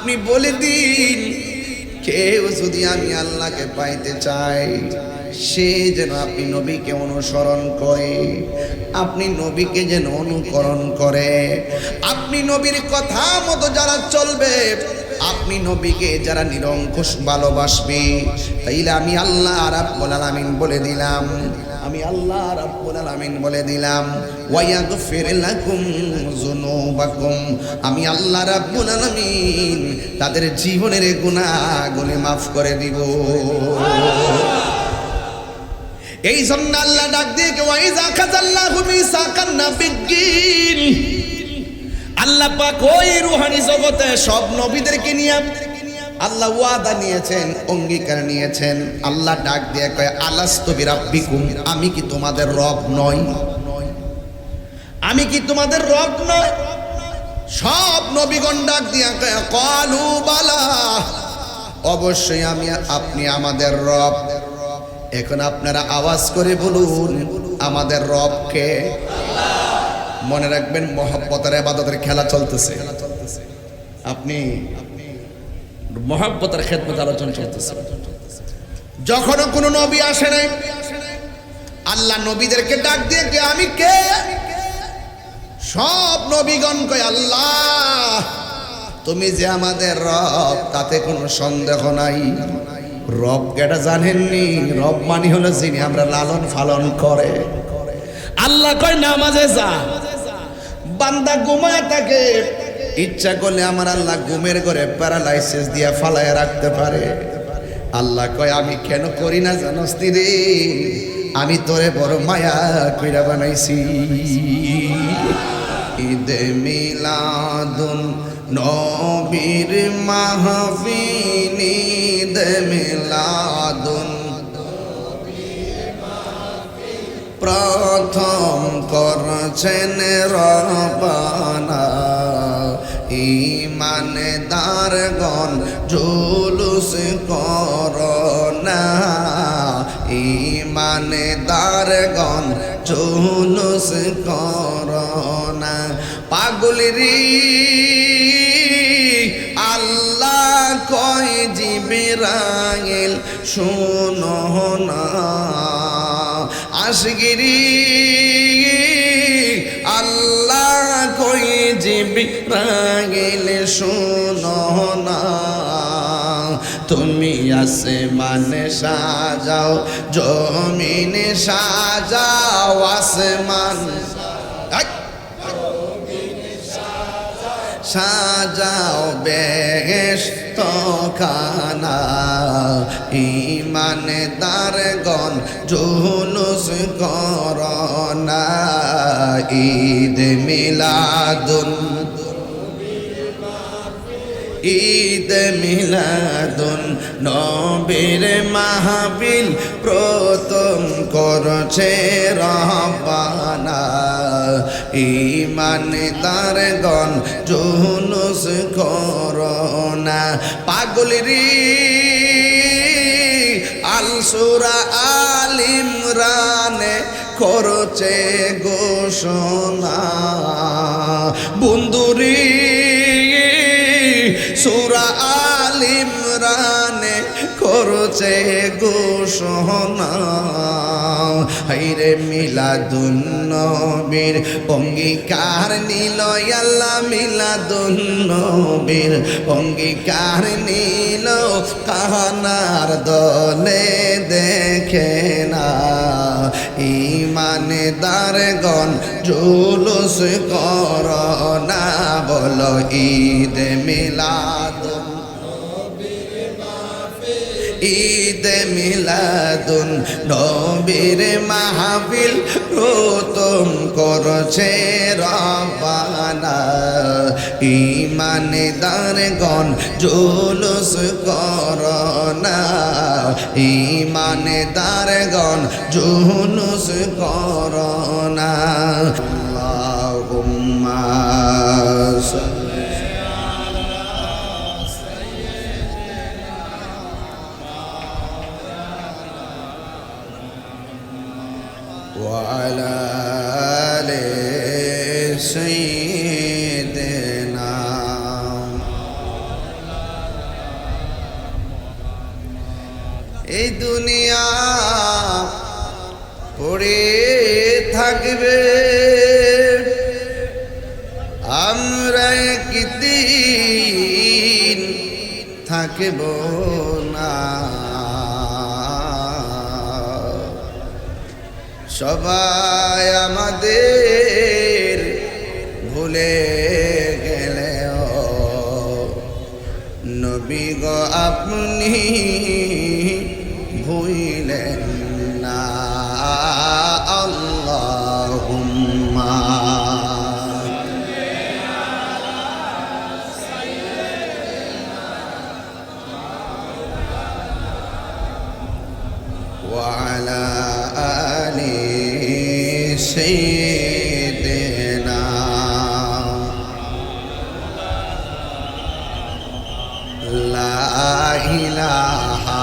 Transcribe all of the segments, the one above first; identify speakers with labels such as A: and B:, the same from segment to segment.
A: আপনি বলে দিন, কেউ যদি আমি আল্লাহকে পাইতে চাই সে যেন আপনি নবীকে অনুসরণ করে, আপনি নবীকে যেন অনুকরণ করে, আপনি নবীর কথা মতো যারা চলবে, আপনি নবীকে যারা নিরঙ্কুশ ভালোবাসবে, তাইলে আমি আল্লাহ রাব্বুল আলামিন বলে দিলাম, আমি আল্লাহ রাব্বুল আলামিন বলে দিলাম, ওয়ায়াগফির লাকুম যুনুবাকুম, আমি আল্লাহ রাব্বুল আলামিন তাদের জীবনের গুনাহগুলো মাফ করে দিব। এই জন্য আল্লাহ ডাক দিয়ে ওয়াইজা খাযাল্লাহু মিসাকান নাবিয়্যিন, আল্লাহ পাক ওই রূহানি জগতে সব নবীদেরকে নিয়ে আল্লাহ ওয়াদা নিয়েছেন, অঙ্গীকার নিয়েছেন। আল্লাহ ডাক দিয়ে কয় আলাস্তু বিরাব্বিকুম, আমি কি তোমাদের রব নই? আমি কি তোমাদের রব নই? সব নবীগণ ডাক দিয়ে কয় ক্বালু বালা, অবশ্যই আমি, আপনি আমাদের রব। এখন আপনারা আওয়াজ করে বলুন আমাদের রব কে? মনে রাখবেন মহব্বতের ইবাদতের খেলা চলতেছে, আপনি মহব্বতের খেদমত আলোচনা চলতেছে। যখন কোনো নবী আসে নাই আল্লাহ নবীদেরকে ডাক দিয়ে কে আমি কে? সব নবীগণ কয় আল্লাহ তুমি যে আমাদের রব তাতে কোনো সন্দেহ নাই। রব কেটা জানেননি? রব মানে হলো যিনি আমরা লালন পালন করে। আল্লাহ কয় নামাজে যা, বান্দা ঘুমায় থাকে, ইচ্ছা করলে আমার আল্লাহ ঘুমের ঘরে প্যারালাইসিস দিয়া ফালায় রাখতে পারে। আল্লাহ কয় আমি কেন করি না জানোস রে, আমি তোরে বড় মায়া কইরা বানাইছি। ঈদে মিলাদুন নবীর মাহফিল, ঈদে মিলাদুন প্রথম করছেন রবানা, ঈমানদারগণ জুলুস করোনা, ঈমানদারগণ জুলুস করোনা। পাগলেরি আল্লাহ কয় জিবরাইল শোনো না, আশগিরি আল্লাহ কই জিবরাইল শোনো না, তুমি আসমানে সাজাও জমিনে সাজাও, আসমান সাজাও বেহেশত খানা, ঈমানদারগণ জুলুস করোনা। ঈদ মিলাদুন, ঈদ মিলাদুন নবীর মাহফিল প্রথম করছে রব্বানা, ঈমানদারগণ জুলুস করোনা। পাগলেরি আল সূরা আল ইমরানে করছে ঘোষণা, বন্ধুরি সূরা আল ইমরানে করছে ঘোষণা। হাইরে মিলাদুন নবীর অঙ্গীকার নিল আল্লাহ, মিলাদুন নবীর অঙ্গীকার নিল, কাহানার দলে দেখে না, ঈমানদারগণ জুলুস করোনা। বলো ঈদ মিলাদুন, ঈদ মিলাদুন নবীর মাহফিল প্রথম করছে রব্বানা, ঈমানদারগণ জুলুস করোনা, ঈমানদারগণ জুলুস করোনা। আল্লাহুম্মা وعلى آل سيدنا
B: এই দুনিয়া পড়ে থাকবে, আমরা একদিন থাকব না। সবাই আমাদের ভুলে গেলেও নবী গো আপনি ভুইলেন না। আল্লাহুম্মা ওয়া আলা আলি সাইয়্যিদিনা লা ইলাহা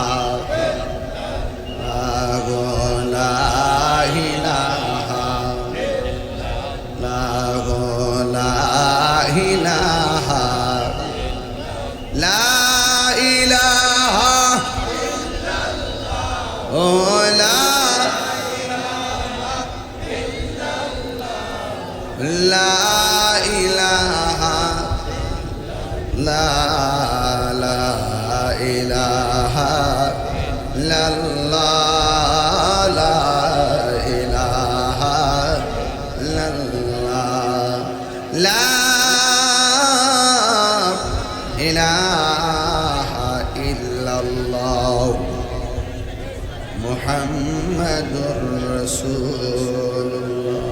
B: মুহাম্মাদুর রাসূলুল্লাহ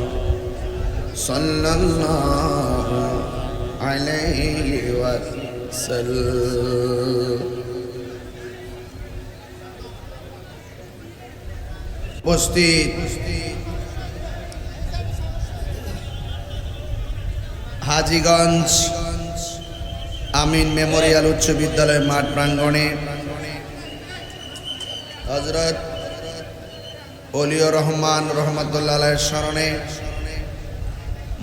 B: সাল্লাল্লাহু আলাইহি ওয়াসাল্লাম। উপস্থিত হাজীগঞ্জ আমিন মেমোরিয়াল উচ্চ বিদ্যালয় মাঠ প্রাঙ্গণে হযরত ওলিউর রহমান রহমাতুল্লাহ আলাইহির স্মরণে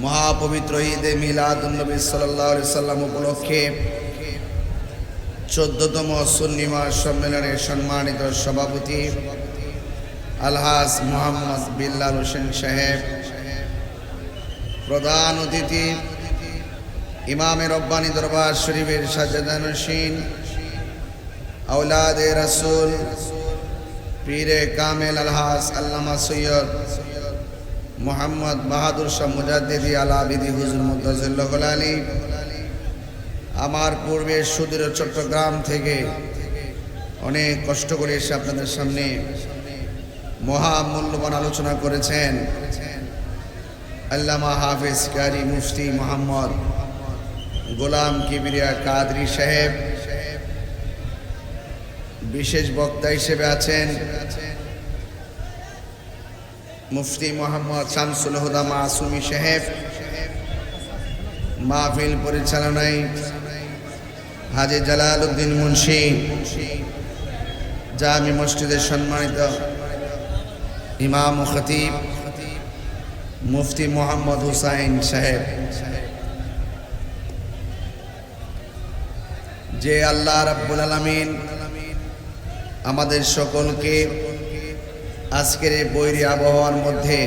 B: মহাপবিত্র ঈদে মিলাদুন নবী সাল্লাল্লাহু আলাইহি সাল্লাম উপলক্ষে 14তম সুন্নি মহাসম্মেলনের সম্মানিত সভাপতি আলহাজ মোহাম্মদ বিল্লাল হোসেন সাহেব, প্রধান অতিথি ইমামে রব্বানী দরবার শরীফের সাজ্জাদানশীন আওলাদে রাসূল পীরে কামেল আলহাজ আল্লামা সৈয়দ মোহাম্মদ বাহাদুর শাহ মুজাদ্দিদি আলাবিদি হুজুর মুদ্দাজিল্লাহ আলী, আমার পূর্বে সুদূর চট্টগ্রাম থেকে অনেক কষ্ট করে এসে আপনাদের সামনে মহামূল্যবান আলোচনা করেছেন আল্লামা হাফেজ কারি মুফতি মোহাম্মদ গোলাম কিবরিয়া কাদরি সাহেব। বিশেষ বক্তা হিসেবে আছেন মুফতি মোহাম্মদ শামসুল হুদা মাসুমি সাহেব। মাহফিল পরিচালনায় হাজী জালালউদ্দিন মুন্সি, জামি মসজিদের সম্মানিত ইমাম ও খতিব মুফতি মোহাম্মদ হুসাইন সাহেব। যে আল্লাহ রাব্বুল আলামিন আমাদের সকলকে আজকের এই বৈরী আবহাওয়ার মধ্যে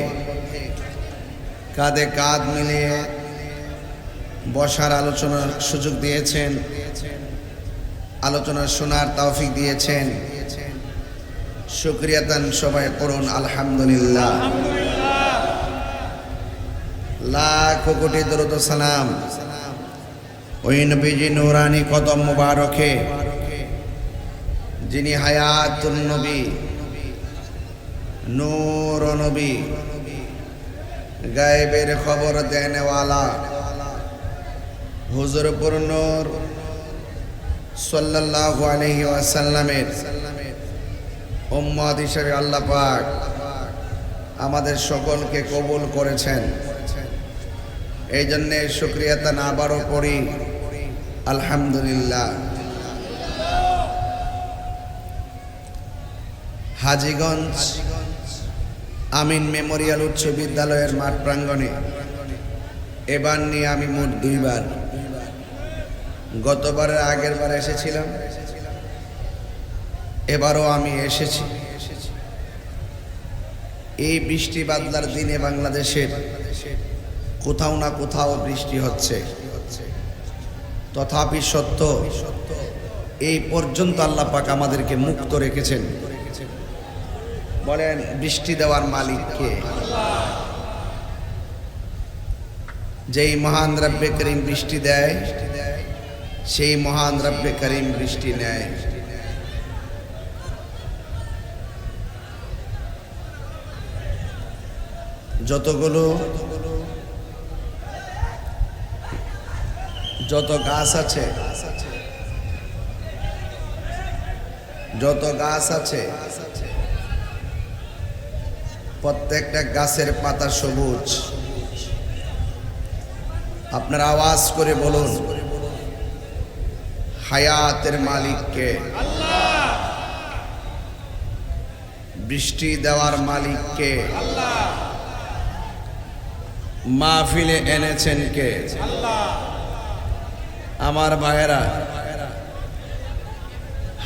B: কাঁধে কাঁধ মিলিয়ে বসার আলোচনার সুযোগ দিয়েছেন, আলোচনা শোনার তৌফিক দিয়েছেন, শুকরিয়া তান সবাই করুন আলহামদুলিল্লাহ। লাখ কোটি দরুদ ও সালাম ওই নবীজি নূরানি কদম মুবারকে যিনি হায়াতুন নবী, নূর নবী, গায়েবের খবর দেনেওয়ালা হুজুর পুর নূর সাল্লাল্লাহু আলাইহি ওয়াসাল্লামের উম্মত হিসেবে আল্লাহ পাক আমাদের সকলকে কবুল করেছেন। এই জন্যে শুকরিয়া তান আবারও করি আলহামদুলিল্লাহ। হাজীগঞ্জ আমিন মেমোরিয়াল উচ্চ বিদ্যালয়ের মাঠ প্রাঙ্গণে এবার নিয়ে আমি মোট দুইবার, গতবারের আগের বার এসেছিলাম এবারও আমি এসেছি এই বৃষ্টি বাদলার দিনে বাংলাদেশের কোথাও না কোথাও বৃষ্টি হচ্ছে, তথাপি সত্য এই পর্যন্ত আল্লাহ পাক আমাদেরকে মুক্ত রেখেছেন। বলেন বৃষ্টি দেওয়ার মালিক কে? যেই মহান রব্বে করিম বৃষ্টি দেয়, সেই মহান রব্বে করিম বৃষ্টি নেয়। যত গাছ আছে প্রত্যেকটা গাছের পাতা সবুজ। আপনারা আওয়াজ করে বলুন হায়াতের মালিক কে? আল্লাহ। বৃষ্টি দেওয়ার মালিক কে? আল্লাহ। মাহফিলে এনেছেন কে? আল্লাহ। আমার ভাইয়েরা,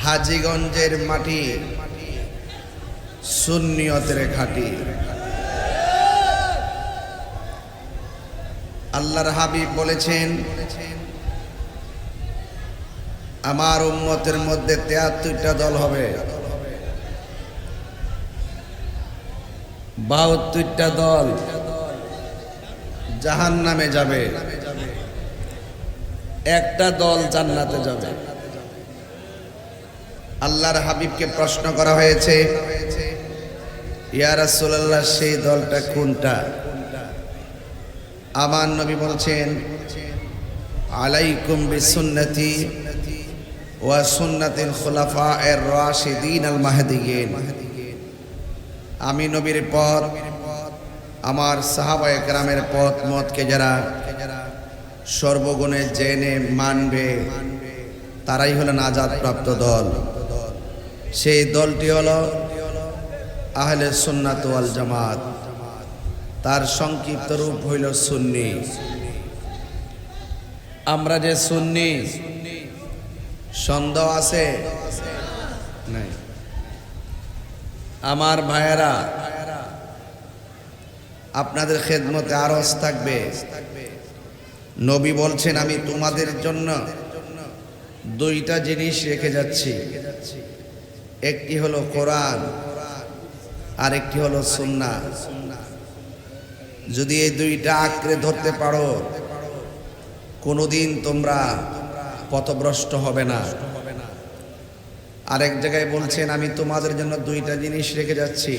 B: হাজীগঞ্জের মাটি সুন্নিয়তের ঘাঁটি। আল্লাহর হাবিব বলেছেন আমার উম্মতের মধ্যে ৭৩টা দল হবে, ৭২টা দল জাহান্নামে যাবে, একটা দল জান্নাতে যাবে। আল্লাহর হাবিবকে প্রশ্ন করা হয়েছে, ইয়া রাসূলুল্লাহ সেই দলটা কোনটা? আমার নবী বলছেন আলাইকুম বিসুন্নতি ওয়া সুন্নাতিল খুলাফায়ের রাশিদিন আল মাহদিয়িন। আমি নবীর পথ, আমার সাহাবায়ে কেরামের পথ মতকে যারা সর্বগুণে জেনে মানবে তারাই হলেন আজাদ প্রাপ্ত দল। সেই দলটি হলো আহলে সুন্নাত ওয়াল জামাত, তার সংক্ষিপ্ত রূপ হইল সুন্নি। আমরা যে সুন্নি, সন্দেহ আছে নাই? আমার ভাইয়েরা, আপনাদের খেদমতে আরজ থাকবে, নবী বলছেন আমি তোমাদের জন্য দুইটা জিনিস রেখে যাচ্ছি, একটি হলো কোরআন আর একটি হলো সুন্নাহ। যদি এই দুইটা আঁকড়ে ধরতে পারো কোনোদিন তোমরা পথভ্রষ্ট হবে না। আরেক জায়গায় বলছেন আমি তোমাদের জন্য দুইটা জিনিস রেখে যাচ্ছি,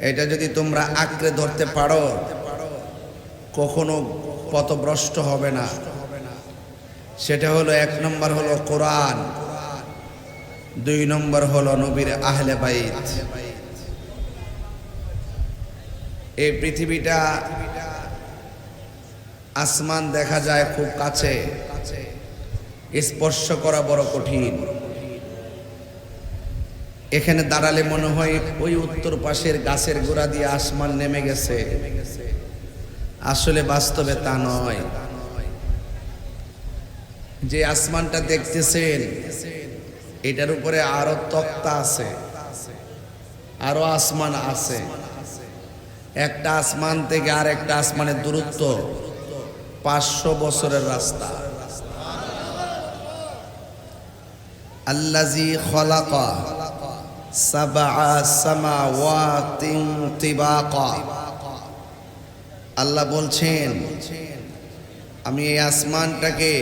B: এটা যদি তোমরা আঁকড়ে ধরতে পারো কখনো পথভ্রষ্ট হবে না। সেটা হলো, এক নম্বর হলো কোরআন, দুই নম্বর হলো নবীর আহলে বাইত। এই পৃথিবীটা আসমান দেখা যায় খুব কাছে, স্পর্শ করা বড় কঠিন। এখানে দাঁড়ালে মনে হয় ওই উত্তর পাশের গাছের গোড়া দিয়ে আসমান নেমে গেছে, আসলে বাস্তবে তা নয়। যে আসমানটা দেখতেছেন এটার উপরে আরো তক্তা আছে, আরো আসমান আছে। একটা আসমান থেকে আর একটা আসমানের দূরত্ব 500 বছরের রাস্তা। আল্লাযী খালাকা সাবআ সামাওয়াতিন তিবাকা। আল্লাহ বলছেন আমি এই আসমানটাকে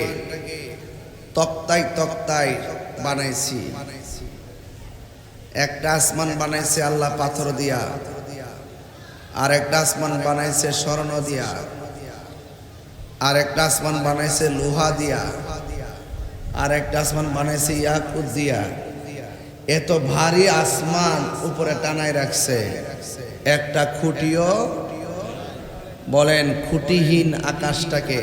B: তক্তায় তক্তায় বানাইছি। একটা আসমান বানাইছে আল্লাহ পাথর দিয়া, আর একটা আসমান বানাইছে স্বর্ণ দিয়া, আর একটা আসমান বানাইছে লোহা দিয়া, আর একটা আসমান বানাইছে ইয়াকুত দিয়া। এত ভারী আসমান উপরে টানায় রাখছে, একটা খুঁটিও, বলেন খুঁটিহীন আকাশটাকে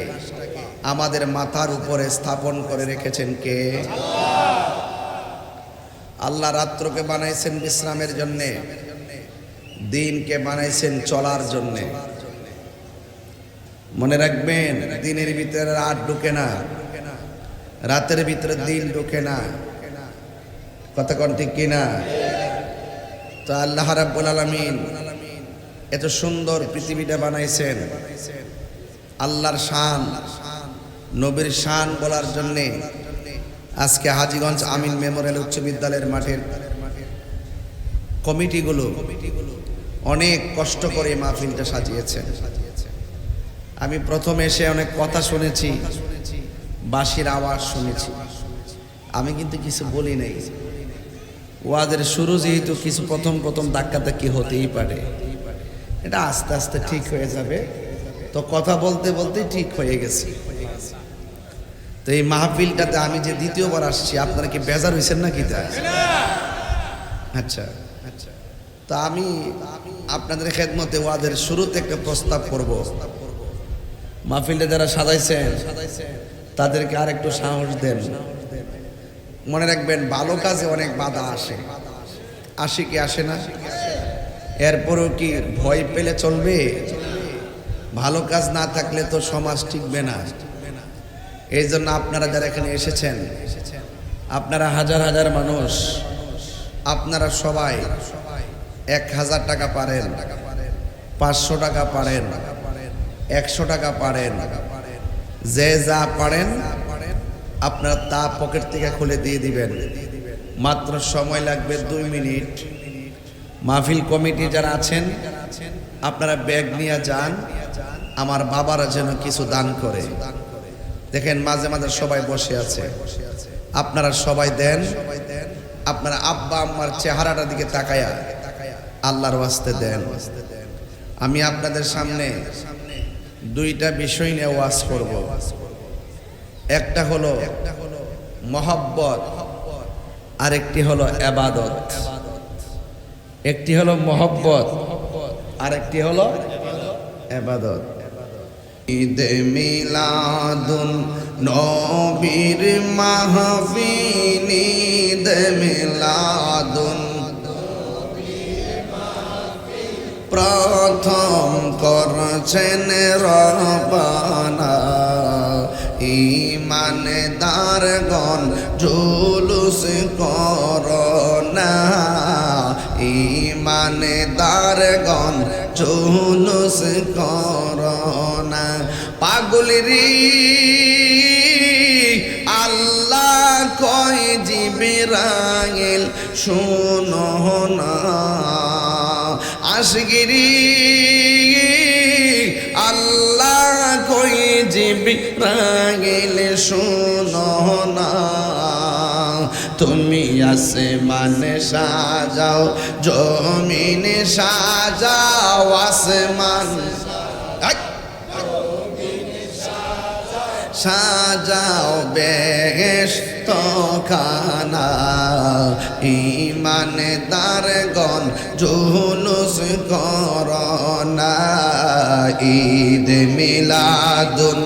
B: আমাদের মাথার উপরে স্থাপন করে রেখেছেন কে? আল্লাহ রাত্রকে বানাইছেন বিশ্রামের জন্যে, দিনকে বানাইছেন চলার জন্যে। মনে রাখবেন দিনের ভিতরে রাত ঢুকে না, রাতের ভিতরে দিন ঢুকে না। কথা কোন ঠিক কিনা? তো আল্লাহ রাব্বুল আলামিন এত সুন্দর পৃথিবীটা বানাইছেন। আল্লাহর শান, নবীর শান বলার জন্যে আজকে হাজীগঞ্জ আমিন মেমোরিয়াল উচ্চ বিদ্যালয়ের মাঠের কমিটিগুলো অনেক কষ্ট করে মাহফিলটা সাজিয়েছেন। আমি প্রথমে এসে অনেক কথা শুনেছি, বাঁশির আওয়াজ শুনেছি, আমি কিন্তু কিছু বলি নাই। ওয়াজের শুরু যেহেতু কিছু প্রথম ধাক্কাধাক্কি হতেই পারে, এটা আস্তে আস্তে ঠিক হয়ে যাবে। তো কথা বলতে বলতে ঠিক হয়ে গেছে। তো এই মাহফিলটাতে আমি যে দ্বিতীয়বার আসছি, আপনারা কি বেজার হয়েছেন নাকি? তাই আচ্ছা, তো আমি আপনাদের খেদমতে ওয়াজের শুরুতে একটা প্রস্তাব করব। মাহফিলটা যারা সাজাইছেন তাদেরকে আর একটু সাহস দেন। মনে রাখবেন, ভালো কাজে অনেক বাধা আসে কি আসে না? এরপরেও কি ভয় পেলে চলবে? ভালো কাজ না থাকলে তো সমাজ টিকবে না। এই জন্য আপনারা যারা এখানে এসেছেন, আপনারা হাজার হাজার মানুষ, আপনারা সবাই 1000 টাকা পারেন, 500 টাকা পারেন, 100 টাকা পারেন, যে যা পারেন আপনারা তা পকেট থেকে খুলে দিয়ে দিবেন। মাত্র সময় লাগবে 2 মিনিট। মাহফিল কমিটি যারা আছেন আপনারা ব্যাগ নিয়ে যান, আমার বাবারা যেন কিছু দান করে। দেখেন মাঝে মাঝে সবাই বসে আছে, আপনারা সবাই দেন। আপনারা আব্বা আম্মার চেহারাটার দিকে তাকায়া আল্লাহর ওয়াস্তে দেন। আমি আপনাদের সামনে 2টা বিষয় নিয়ে ওয়াজ করব। একটা হলো মহব্বত, আরেকটি হলো ইবাদত। একটি হলো মহব্বত, আরেকটি হলো ইবাদত। ঈদে মিলাদুন নবীর মাহফিল, ঈদে মিলাদুন প্রথম করছেন রব্বানা। ঈমানদারগণ জুলুস করোনা, ঈমানদারগণ জুলুস করোনা। পাগলেরি আল্লাহ কয় জিবরাইল শোনো না, আশগিরি আল্লাহ কই জিবরাইল শোনো না। তুমি আসমানে সাজাও, জমিনে সাজাও, আসমান সাজাও বেহেশত খানা। ঈমানদারগণ জুলুস করোনা। ঈদ মিলাদুন,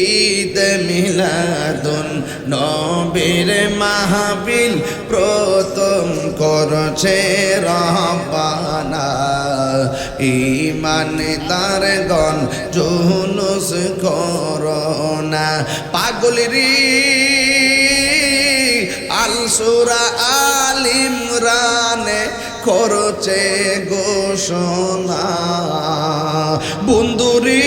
B: ঈদ মিলাদুন নবীর মাহফিল প্রথম করছে রব্বানা। ঈমানদারগণ জুলুস করোনা। পাগলেরি আল সূরা আল ইমরানে করছে ঘোষণা। বন্ধুরি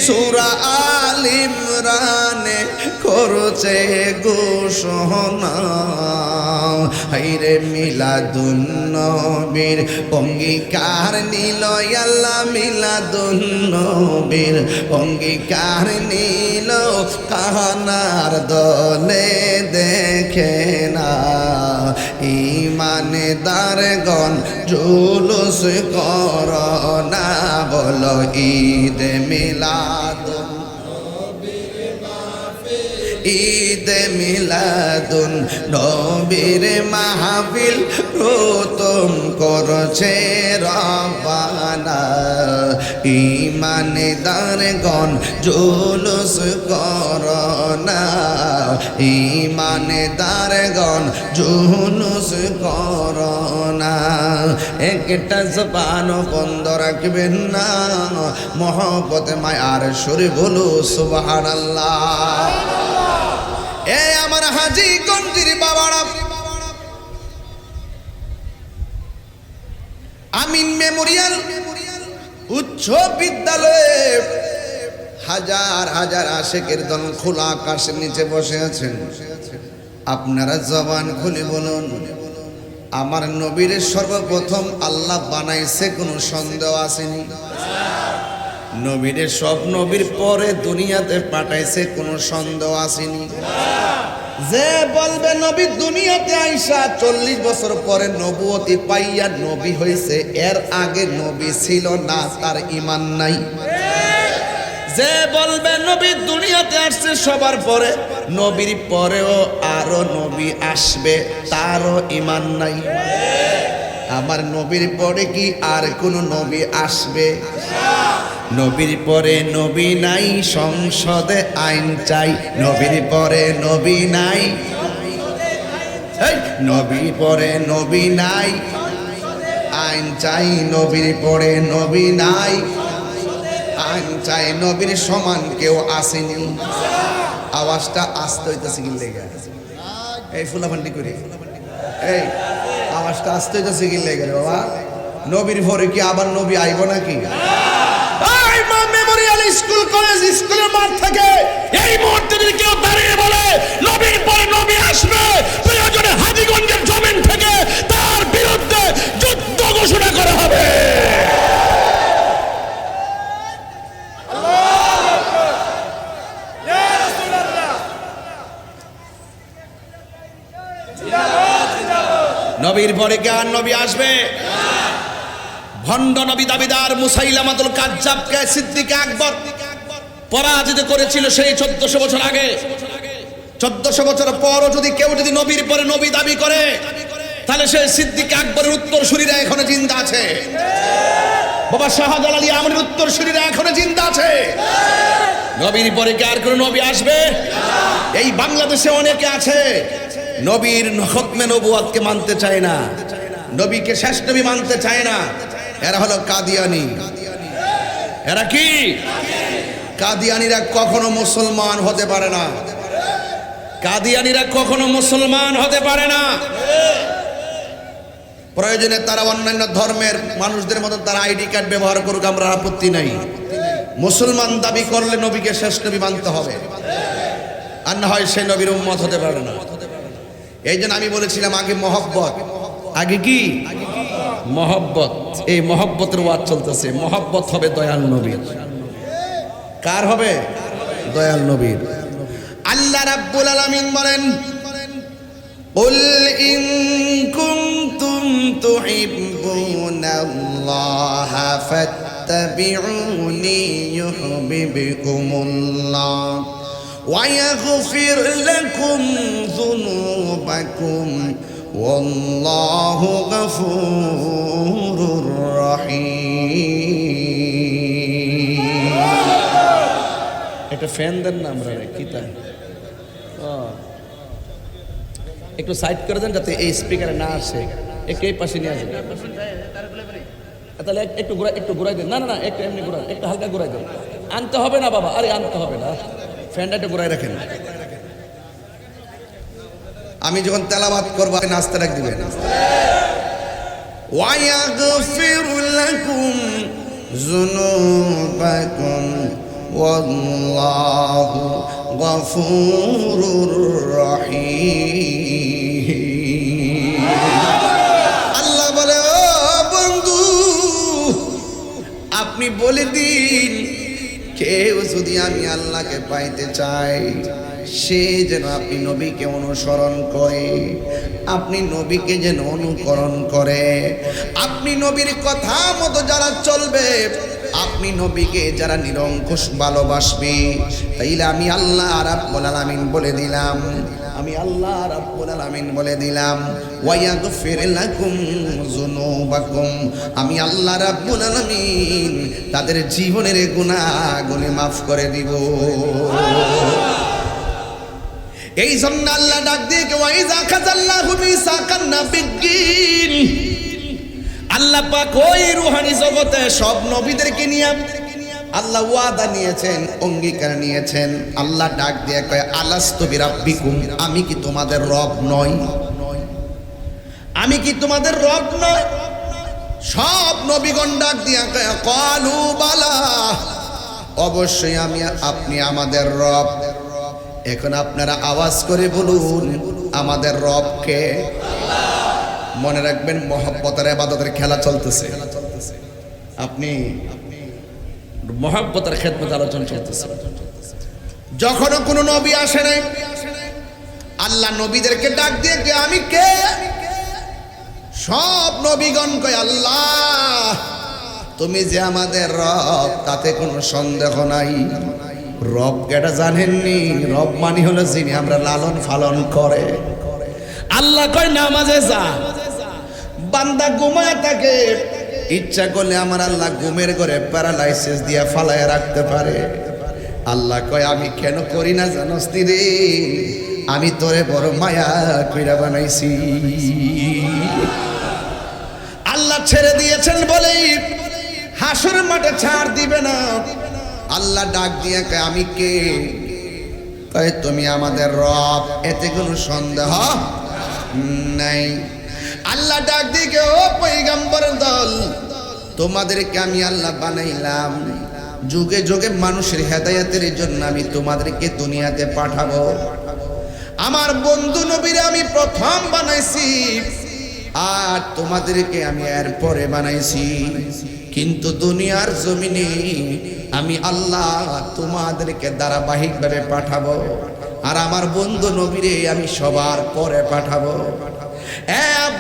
B: সূরা আল ইমরানে করছে ঘোষণা। হাইরে মিলাদুন নবীর অঙ্গীকার নিল আল্লাহ, মিলাদুন নবীর অঙ্গীকার নিল। কাহানার দলে দেখে না, ঈমানদারগণ জুলুস করোনা। বলো ঈদ মিলাদুন, ঈদ মিলাদুন নবীর মাহফিল প্রথম করছে রব্বানা। ঈমানদারগণ জুলুস করোনা, ঈমানদারগণ জুলুস করোনা। একটা জবান বন্ধ রাখবেন না, মহব্বতে মায়ার সুরে বলো সুবহানাল্লাহ। এ আমার হাজী গঞ্জির বাবারা, আমিন মেমোরিয়াল উচ্চ বিদ্যালয়ে হাজার হাজার আশেকের দল খোলা আকাশের নিচে বসে আছেন। আপনারা জবান খুলে বলুন, আমার নবীর সর্বপ্রথম আল্লাহ বানাইছে, কোনো সন্দেহ আসেনি? নবীর সব নবীর পরে দুনিয়াতে পাঠাইছে, কোনো সন্দেহ আসেনি? যে বলবে নবী দুনিয়াতে আইসা 40 বছর পরে নবুয়তি পাইয়া নবী হয়েছে, এর আগে নবী ছিল না, তার ঈমান নাই। যে বলবে নবী দুনিয়াতে আসছে সবার পরে, নবীর পরেও আরো নবী আসবে, তারও ঈমান নাই। আমার নবীর পরে কি আর কোন নবী আসবে? নবীর পরে নবী নাই, সংসদে আইন চাই। নবীর পরে নবী নাই, নবীর পরে নবী নাই, আইন চাই। নবীর পরে নবী নাই, আইন চাই। নবীর সমান কেউ আসেনি। আওয়াজটা আসতে হইতেছে কি লেগে? এই ফুলাফান্ডি করে এই আওয়াজটা আসতে হইতেছে কি লেগে বাবা? নবীর পরে কি আবার নবী আইব নাকি? মেমোরিয়াল স্কুল কলেজ স্কুলের মাঠ থেকে এই মুহূর্তে যদি কেউ দাঁড়িয়ে বলে নবীর পরে নবী আসবে, প্রয়োজনে হাজীগঞ্জের জমিন থেকে তার বিরুদ্ধে যুদ্ধ ঘোষণা করা হবে। নবীর পরে কে আর নবী আসবে? ভণ্ড নবী দাবিদার মুসাইলামাতুল কাজ্জাবকে সিদ্দিক আকবর পরাজিত করেছিল সেই 1400 বছর আগে। 1400 বছর পরও যদি কেউ যদি নবীর পরে নবী দাবি করে, তাহলে সেই সিদ্দিক আকবরের উত্তরসূরিরা এখনো জিন্দা আছে। বাবা শাহজালাল আমরের উত্তরসূরিরা এখনো জিন্দা আছে। নবীর পরে কি আর কোন নবী আসবে? এই বাংলাদেশে অনেকে আছে নবীর খতমে নবুয়াতকে মানতে চায় না, নবীকে শেষ নবী মানতে চায় না। এরা হলো কাদিয়ানি। এরা কি? কাদিয়ানিরা কখনো মুসলমান হতে পারে না। কাদিয়ানিরা কখনো মুসলমান হতে পারে না। প্রয়োজনে তারা অন্যান্য ধর্মের মানুষদের মতো তারা আইডি কার্ড ব্যবহার করুক, আমরা আপত্তি নাই। মুসলমান দাবি করলে নবীকে শেষ নবী মানতে হবে, আর না হয় সেই নবীর উম্মত হতে পারে না। এই জন্য আমি বলেছিলাম আগে মহব্বত, আগে কি মহব্বত। এই মহব্বতের ওয়াজ চলতেছে। মহব্বত হবে দয়াল নবীর। কার হবে? দয়াল নবীর। আল্লাহ রাব্বুল আলামিন বলেন, কুল ইন কুনতুম তুহিব্বুনাল্লাহা ফাত্তাবিউনি ইউহিব্বুকুমুল্লাহ ওয়া ইয়াগফির লাকুম যুনুবাকুম ওয়াল্লাহু গফুরুর রহিম। এটা ফ্যান দেন না আমরা কি তাই? একটু সাইড করে দেন যাতে এই স্পিকারে না আসে। একটু এই পাশে নিয়ে আসেন। তাহলে একটু ঘুরাই দেন। না না না, একটু এমনি ঘুরান, একটু হালকা ঘুরাই দেন। আনতে হবে না বাবা, আরে আনতে হবে না। ফ্যানটা একটু ঘুরাই রাখেন। আমি যখন তেলাওয়াত করব আপনি নাস্তা রাখ দিবেন। ওয়া ইয়াগফিরু লাকুম যুনুবাকুম ওয়াল্লাহু গফুরুর রহিম। আল্লাহ বলে, ও বন্ধু আপনি বলে দিন, কেউ যদি আমি আল্লাহকে পাইতে চাই সে যেন আপনি নবীকে অনুসরণ করে, আপনি নবীকে যেন অনুকরণ করে। আপনি নবীর কথা মতো যারা চলবে, আপনি নবীকে যারা নিরঙ্কুশ ভালোবাসবে, তাইলে আমি আল্লাহ রাব্বুল আলামিন বলে দিলাম, আমি আল্লাহ রাব্বুল আলামিন বলে দিলাম, ওয়া ইয়াগফির লাকুম যুনুবাকুম, আমি আল্লাহ রাব্বুল আলামিন তাদের জীবনের গুনাহগুলি মাফ করে দিব। এই জন্য আল্লাহ ডাক দিয়ে ওয়াইজা খাযাল্লাহু মিসাকান নাবিয়্যিন, আল্লাহ পাক ওই রূহানি জগতে সব নবীদেরকে নিয়ে
A: আল্লাহ ওয়াদা নিয়েছেন, অঙ্গীকার নিয়েছেন। আল্লাহ ডাক দিয়ে কয় আলাস্তু বিরাব্বিকুম, আমি কি তোমাদের রব নই? আমি কি তোমাদের রব নই? সব নবীগণ ডাক দিয়া কয় ক্বালু বালা, অবশ্যই আমি, আপনি আমাদের রব। এখন আপনারা আওয়াজ করে বলুন আমাদের রব কে? মনে রাখবেন মহব্বতের ইবাদতের খেলা চলতেছে। আপনি মহব্বতের খেদমত আলোচনা চলতেছে। যখন কোনো নবী আসে নাই, আল্লাহ নবীদেরকে ডাক দিয়ে কে আমি কে? সব নবীগণ কয় আল্লাহ তুমি যে আমাদের রব, তাতে কোনো সন্দেহ নাই। রব কেটা জানেননি? রব মানি হলো যিনি আমরা লালন পালন করে। আল্লাহ কয় নামাজে যা, বান্দা ঘুমায় থাকে, ইচ্ছা করলে আমার আল্লাহ ঘুমের ঘরে প্যারালাইসিস দিয়া ফালায় রাখতে পারে। আল্লাহ কয় আমি কেন করি না জানোস নি রে? আমি তোরে বড় মায়া কইরা বানাইছি। আল্লাহ ছেড়ে দিয়েছেন বলেই হাসর মাঠে ছাড় দিবে না। আল্লাহ ডাক দিয়ে কয় আমি কে? কয় তুমি আমাদের রব, এতে কোনো সন্দেহ নাই। আল্লাহ ডাক দিয়ে ও পয়গম্বরের দল, তোমাদেরকে আমি আল্লাহ বানাইলাম, যুগে যুগে মানুষের হেদায়েতের জন্য আমি তোমাদেরকে দুনিয়াতে পাঠাবো। আমার বন্ধু নবীরে আমি প্রথম বানাইছি, আর তোমাদেরকে আমি এরপরে বানাইছি। কিন্তু দুনিয়ার জমিনে আমি আল্লাহ তোমাদেরকে ধারাবাহিকভাবে পাঠাবো, আর আমার বন্ধু নবীরে আমি সবার পরে পাঠাবো।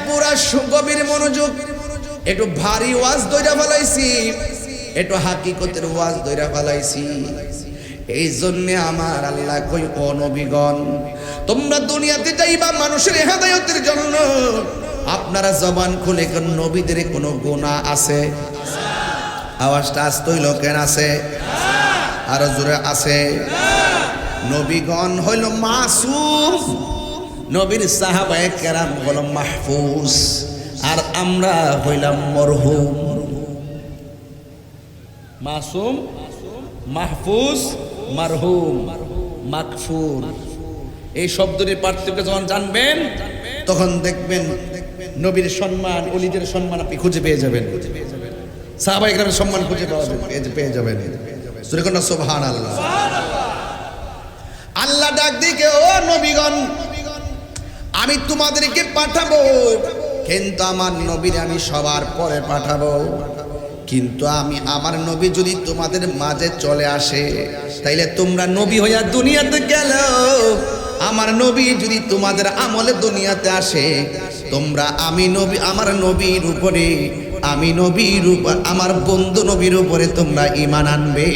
A: পুরা গভীর মনোযোগ, একটু ভারী ওয়াজ দইরা ফেলাইছি, একটু হাকিকতের ওয়াজ দইরা ফেলাইছি। এই জন্যে আমার আল্লাহ কই ও নবীগণ, তোমরা দুনিয়াতে যাইবা মানুষের হেদায়েতের জন্য, আপনারা জবান খুলে কোন নবীদের কোনো গুনাহ আছে? আওয়াজটা আসতই লোকের আছে, আরো জোরে আছে। নবীগণ হইল মাসুম, নবীর সাহাবায়ে কেরাম হলো মাহফুজ, আর আমরা হইলাম মরহুম। মাসুম, মাহফুজ, মারহুম, মাগফুর। এই শব্দটির পার্থক্য যখন জানবেন, তখন দেখবেন নবীর সম্মান, ওলিদের সম্মান আপনি খুঁজে পেয়ে যাবেন, সাহাবায়ে কেরামের সম্মান খুঁজে পেয়ে যাবেন। সুবহানাল্লাহ। আল্লাহ ডাক দিয়ে ও নবীগণ, আমি তোমাদেরকে পাঠাবো, কিন্তু আমার নবীর আমি সবার পরে পাঠাবো। কিন্তু আমি আমার নবী যদি তোমাদের মাঝে চলে আসে, তাইলে তোমরা নবী হইয়া দুনিয়াতে গেল। আমার নবী যদি তোমাদের আমলে দুনিয়াতে আসে, তোমরা আমি নবী, আমার নবীর উপরে, আমি নবীর উপর, আমার বন্ধু নবীর উপরে তোমরা ঈমান আনবে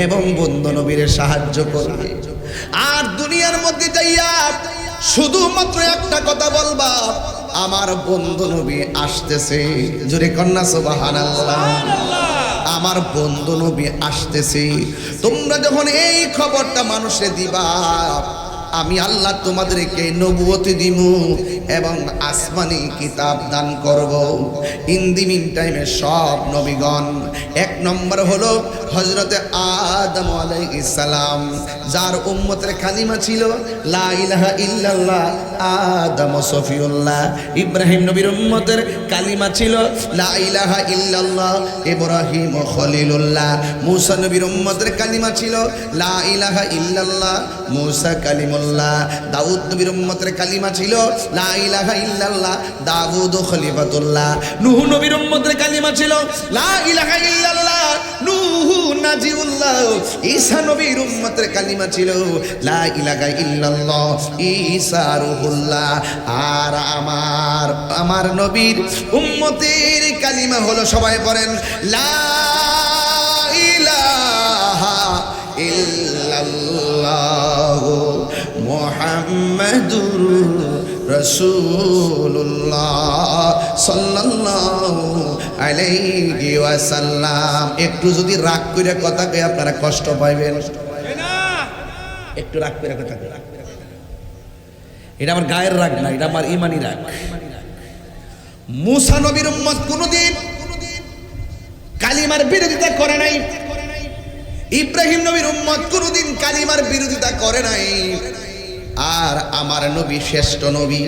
A: এবং বন্ধু নবীর সাহায্য করবে। আর দুনিয়ার মধ্যে যাইয়া শুধুমাত্র একটা কথা বলবা, আমার বন্ধু নবী আসতেছে। জোরে কন্যা সুবহানাল্লাহ। আমার বন্ধু নবী আসতেছে। তোমরা যখন এই খবরটা মানুষে দিবা, আমি আল্লাহ তোমাদেরকে নবুয়তি দিমু এবং আসমানি কিতাব দান করব। ইন দি মিন টাইমে সব নবীগণ, এক নম্বর হলো হযরতে আদম আলাইহিস সালাম, যার উম্মতের কালিমা ছিল লা ইলাহা ইল্লাল্লাহ, আদম সফিউল্লাহ। ইব্রাহিম নবীর উম্মতের কালিমা ছিল লা ইলাহা ইল্লাল্লাহ, ইব্রাহিম খলিলুল্লাহ। মূসা নবীর উম্মতের কালিমা ছিল লা ইলাহা ইল্লাল্লাহ, মূসা কালিমুল্লাহ। দাউদ নবীর উম্মতের কালিমা ছিল লা ইলাহা ইল্লাল্লাহ, দাউদ খলিফাতুল্লাহ। নূহ নবীর উম্মতের কালিমা ছিল লা ইলাহা ইল্লাল্লাহ, নূহ নাজিউল্লাহ। ঈসা নবীর উম্মতের কালিমা ছিল লা ইলাহা ইল্লাল্লাহ, ঈসা রূহুল্লাহ। আর আমার নবীর উম্মতের কালিমা হলো, সবাই পড়েন, লা ইলাহা ইল্লাল্লাহ মুহাম্মাদুর রাসূলুল্লাহ সাল্লাল্লাহু আলাইহি ওয়াসাল্লাম। একটু যদি রাগ করে কথা কই আপনারা কষ্ট পাইবেন না, একটু রাগ করে কথা কই। এটা আমার গায়ের রাগ না, এটা আমার ঈমানি রাগ। মূসা নবীর উম্মত কোনদিন কালিমার বিরোধিতা করে নাই, ইব্রাহিম নবীর উম্মত কোনদিন কালিমার বিরোধিতা করে নাই। আর আমার নবী শ্রেষ্ঠ নবী,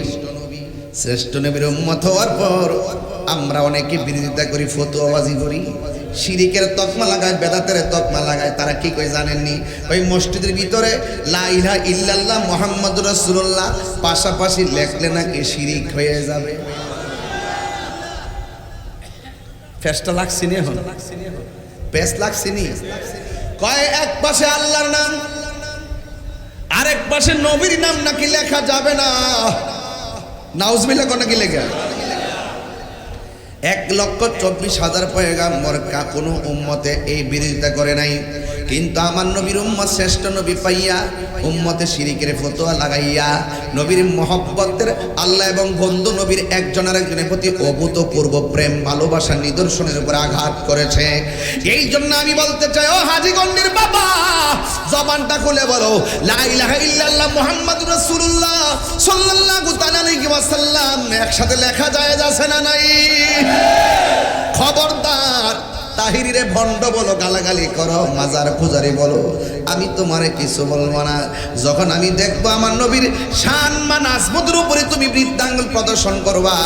A: শ্রেষ্ঠ নবীর উম্মত হওয়ার পর আমরা অনেকে বিরোধিতা করি, ফতোয়াবাজি করি, শিরিকের তকমা লাগায়, বেদাতের তকমা লাগায়। তারা কি কই জানেননি? ওই মসজিদের ভিতরে লা ইলাহা ইল্লাল্লাহ মুহাম্মাদুর রাসূলুল্লাহ পাশাপাশি লেখলে নাকি শিরিক হয়ে যাবে। ফেসটা লাগছে নি, এখন পেস লাগছে নি। কয় এক পাশে আল্লাহর নাম, আরেক পাশে নবীর নাম নাকি লেখা যাবে না। নাউজুবিল্লাহ কোন নাকি লেখা? 1,24,000 পয়গাম্বর কোনো উম্মতে এই বিরোধিতা করে নাই। কিন্তু আমার নবীর উম্মত শ্রেষ্ঠ নবী পাইয়া উম্মতে শিরিকের ফতোয়া লাগাইয়া নবীর মহব্বতের আল্লাহ এবং বন্ধু নবীর একজন আরেকজনের প্রতি অভূতপূর্ব প্রেম ভালোবাসার নিদর্শনের উপর আঘাত করেছে। এই জন্য আমি বলতে চাই, ও হাজীগঞ্জের বাবা, জবানটা খুলে বলো লা ইলাহা ইল্লাল্লাহ মুহাম্মাদুর রাসূলুল্লাহ সাল্লাল্লাহু তাআলা আলাইহি ওয়াসাল্লাম একসাথে লেখা যায় আছে না নাই? খবরদার, তাহিরিরে ভণ্ড বলো, গালাগালি করো, মাজার পূজারি বলো, আমি তোমারে কিছু বলবো না। যখন আমি দেখবো আমার নবীর শান মান আজমতের উপরে তুমি বৃদ্ধাঙ্গুল প্রদর্শন করবা,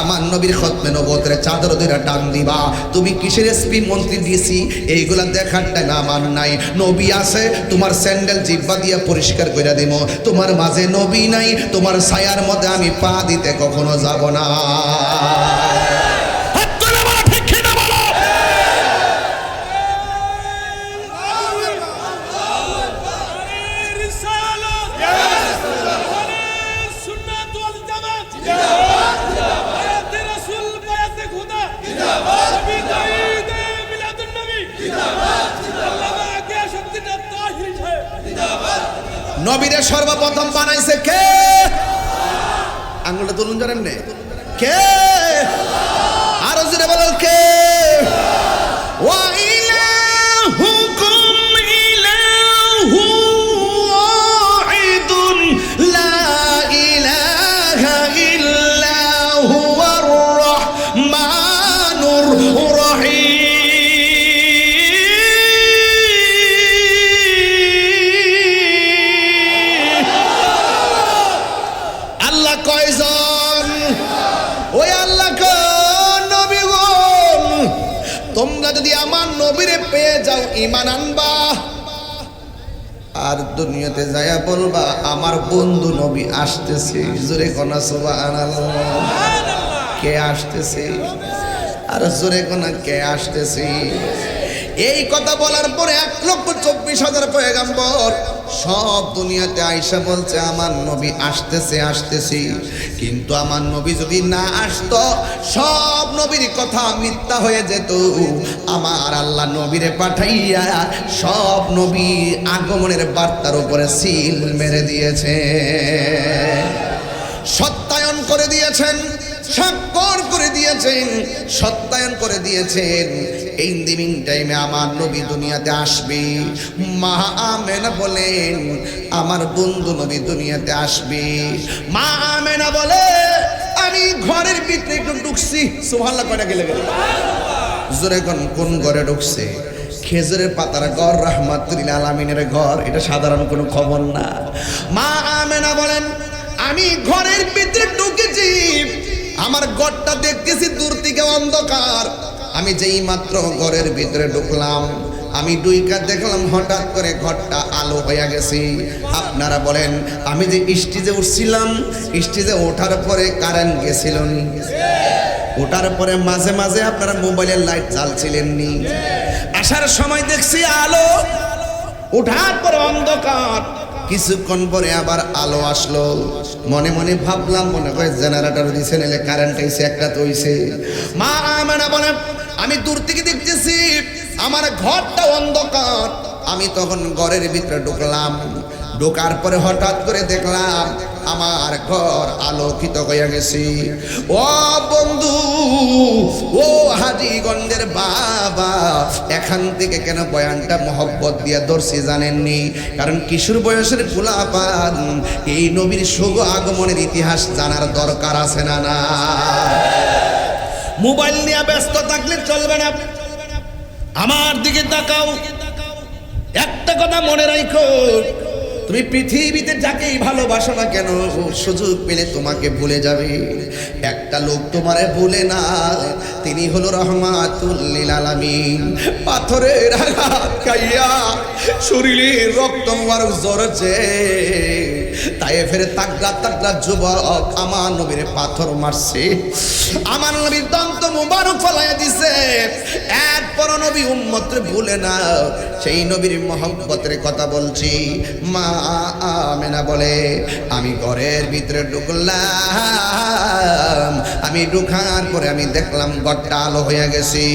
A: আমার নবীর খতমে নবুয়তের চাদর ধরে টান দিবা, তুমি কিসের এসপি মন্ত্রী ডিসি এইগুলা দেখার টাইম আমার নাই। নবী আছে, তোমার স্যান্ডেল জিব্বা দিয়ে পরিষ্কার করে দিব। তোমার মাঝে নবী নাই, তোমার ছায়ার মধ্যে আমি পা দিতে কখনো যাব না। নবীরে সর্বপ্রথম বানাইছে কে? আঙ্গুলটা তুলুন জানেন নে কে? আরো জোরে বলেন কে? ওয়া ইলাহুকুম ইলাহু ওয়াহিদুন লা ইলাহা ইল্লা হুয়ার রাহমানুর রাহিম। কয়জন? ওই আল্লাহ নবী গণ, তোমরা যদি আমার নবীরে পেয়ে যাও ঈমান আনবা, আর দুনিয়াতে যায়া বলবা আমার বন্ধু নবী আসতেছে। জোরে কোনা সুবহানাল্লাহ। কে আসতেছে? আর জোরে কোনা কে আসতেছে? এই কথা বলার পরে 1,24,000 পয়গাম্বর সব দুনিয়াতে আইসা বলছে আমার নবী আসতেছে আসতেছি। কিন্তু আমার নবী যদি না আসতো, সব নবীর কথা মিথ্যা হয়ে যেত। আমার আল্লাহ নবীরে পাঠাইয়া সব নবী আগমনের বার্তার উপরে সিল মেরে দিয়েছে, সত্যায়ন করে দিয়েছেন, স্বাক্ষর করে দিয়েছেন, সত্যায়ন করে দিয়েছেন। এই দিন টাইমে আমার নবী দুনিয়াতে আসবে। মা আমেনা বলেন আমার বন্ধু নবী দুনিয়াতে আসবে। মা আমেনা বলে আমি ঘরের ভিতরে একটু ঢুকছি। সুবহানাল্লাহ কয়টা গেলে গেল? জোরে কোন ঘরে ঢুকছে? খেজুরের পাতার ঘর, রাহমাতুল আলামিনের ঘর। এটা সাধারণ কোনো খবর না। মা আমেনা বলেন আমি ঘরের ভিতরে ঢুকেছি, আমার ঘরটা দেখতেছি দূর থেকে অন্ধকার। আমি যেই মাত্র ঘরের ভিতরে ঢুকলাম, আমি দুইকা দেখলাম হঠাৎ করে ঘরটা আলো হয়ে গেছে। আপনারা বলেন আমি যে স্টেজে উঠছিলাম, স্টেজে ওঠার পরে কারেন্ট গেছিল নি? ওঠার পরে মাঝে মাঝে আপনারা মোবাইলের লাইট জ্বালছিলেন নি? আসার সময় দেখছি আলো, ওঠার পরে অন্ধকার। কিছুক্ষণ পরে আবার আলো আসলো। মনে মনে ভাবলাম মনে হয় জেনারেটর দিছে, নাহলে কারেন্ট আইছে, একটা তো হইছে। মা আমেনা বলে আমি দূর থেকে দেখতেছি আমার ঘরটা অন্ধকার। আমি তখন ঘরের ভিতরে ঢুকলাম, ঢোকার পরে হঠাৎ করে দেখলাম আমার ঘর আলোকিত হয়ে গেছে। ও বন্ধু, ও হাজীগঞ্জের বাবা, এখান থেকে কেন বয়ানটা মহব্বত দিয়ে ধরছি জানেননি? কারণ কিশোর বয়সের পোলাপান এই নবীর শুভ আগমনের ইতিহাস জানার দরকার আছে না? না, মোবাইল নিয়ে ব্যস্ত থাকলে চলবে না। আমার দিকে তাকাও, একটা কথা মনে রাখো, তুমি পৃথিবীতে যাকেই ভালোবাসো না কেন, সুযোগ পেলে তোমাকে ভুলে যাবে। একটা লোক তোমারে ভুলে না, তিনি হলো রহমাতুল লিল আলামিন। পাথরের আঘাত খাইয়া শরীরে রক্ত মুবারক ঝরছে, তায়েফের তাগড়া তাগড়া যুবক আমার নবীর পাথর মারছে, আমার নবীর দন্ত মুবারক ফলাইয়া দিছে। এরপর নবী উম্মতরে ভুলে না, সেই নবীর মহব্বতের কথা বলছি। মা আমেনা বলে, আমি ঘরের ভিতরে ঢুকলাম, আমি ঢুকার পরে আমি দেখলাম ঘরটা আলো হয়ে গেছে।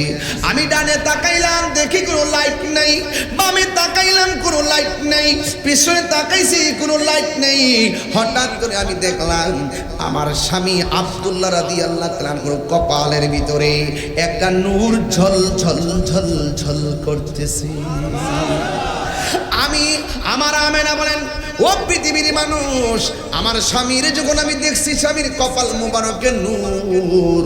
A: আমি ডানে তাকাইলাম, দেখি কোনো লাইট নাই, বামে তাকাইলাম কোনো লাইট নাই, পিছনে তাকাইছি কোনো লাইট নেই। হঠাৎ করে আমি দেখলাম আমার স্বামী আব্দুল্লাহ রাদিয়াল্লাহু তাআলা কপালের ভিতরে একটা নূর ঝল ঝল ঝল ঝল করতেছে। আমি আমার আমেনা বলেন, ও পৃথিবীর মানুষ, আমার স্বামীর যখন আমি দেখছি স্বামীর কপাল মোবারকের নূর,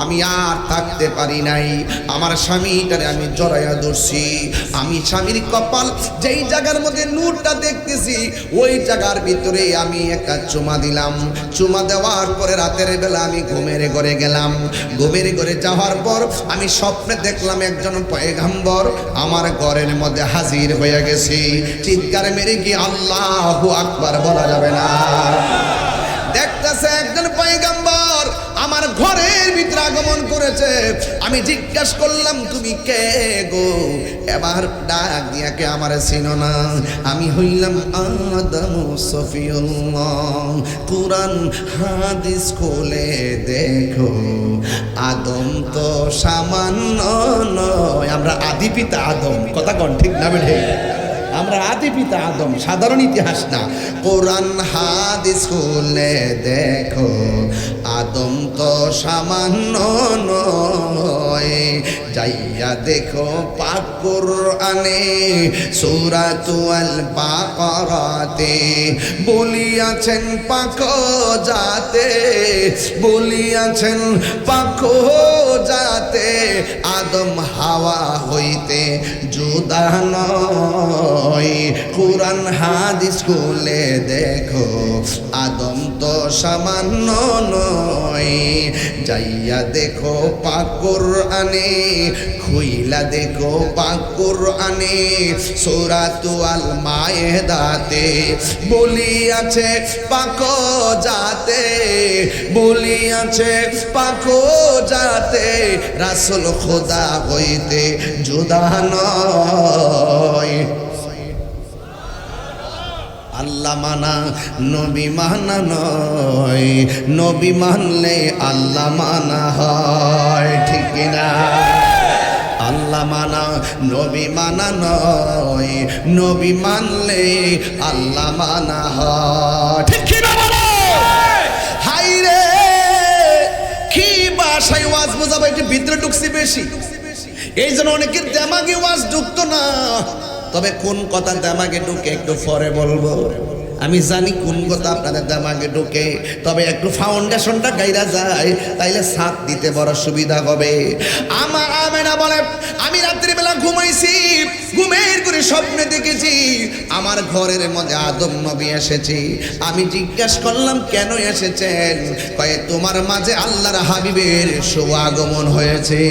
A: আমি আর থাকতে পারি নাই। আমার স্বামীটারে আমি জড়াইয়া ধরছি। আমি স্বামীর কপাল যেই জায়গার মধ্যে নূরটা দেখতেছি, ওই জায়গার ভিতরে আমি একটা চুমা দিলাম। চুমা দেওয়ার পরে রাতের বেলা আমি ঘুমের ঘরে গেলাম। ঘুমের ঘরে যাওয়ার পর আমি স্বপ্নে দেখলাম একজন পয়গম্বর আমার ঘরের মধ্যে হাজির হয়ে গেছে। চিৎকার মেরে কি আল্লাহু আকবার বলা যাবে না? দেখতেছে একজন পয়গম্বর আমার ঘরের ভিতরে আগমন করেছে। আমি জিজ্ঞাসা করলাম, তুমি কে গো? এবার ডাক দিয়া কে আমার চিনো না? আমি হইলাম আদম সফিউল্লাহ। কুরআন হাদিস খুলে দেখো, আদম তো সামান্য নয়। আমরা আদি পিতা আদম, কথা কোন ঠিক না বেঠে? আমরা আদি পিতা আদম, সাধারণ ইতিহাস না। কোরআন হাদিস খুলে দেখো, আদম তো সামান্য নয়। যাইয়া দেখো পাক কোরআনে সূরাতুল বাকারাতে বলিয়াছেন পাক জাতে, বলিয়াছেন পাক জাতে আদম হাওয়া হইতে জুদা নয়। কুরআন হাদিস খুলে দেখো, আদম তো সামান্য নয়। যাইয়া দেখো পাক কোরআনে, খুইলা দেখো পাক কোরআনে সূরাতুল মায়েদাতে বলিয়াছে পাক জাতে, বলিয়াছে পাক জাতে রাসূল খোদা হইতে জুদা নয়। আল্লাহ মানা নবী মানা নয়, নবী মানলে আল্লাহ মানা হয়, ঠিক কিনা? আল্লাহ মানা নবী মানা নয়, নবী মানলে আল্লাহ মানা হয়, ঠিক কিনা বলো? হাই রে, কি ভাষায় ওয়াজ বোঝাবো, একটু ভিতরে ঢুকছি বেশি, এই জন্য অনেকের দেমাগে ওয়াজ ঢুকতো না। তবে কোন কথা দেমাগে ঢুকে একটু পরে বলবো। আমি জানি কোন কথা আপনাদের দেমাগে ঢুকে, তবে একটু ফাউন্ডেশনটা গাইরা যায়, তাইলে ছাদ দিতে বড় সুবিধা হবে। আমার আমেনা বলে, আমি রাত্রিবেলা ঘুমাইছি, ঘুমের করে স্বপ্নে দেখেছি আমার ঘরের মধ্যে আদম নবী এসেছে। আমি জিজ্ঞাসা করলাম, কেন এসেছেন? কয়ে, তোমার মাঝে আল্লাহর হাবিবের শুভ আগমন হয়েছে।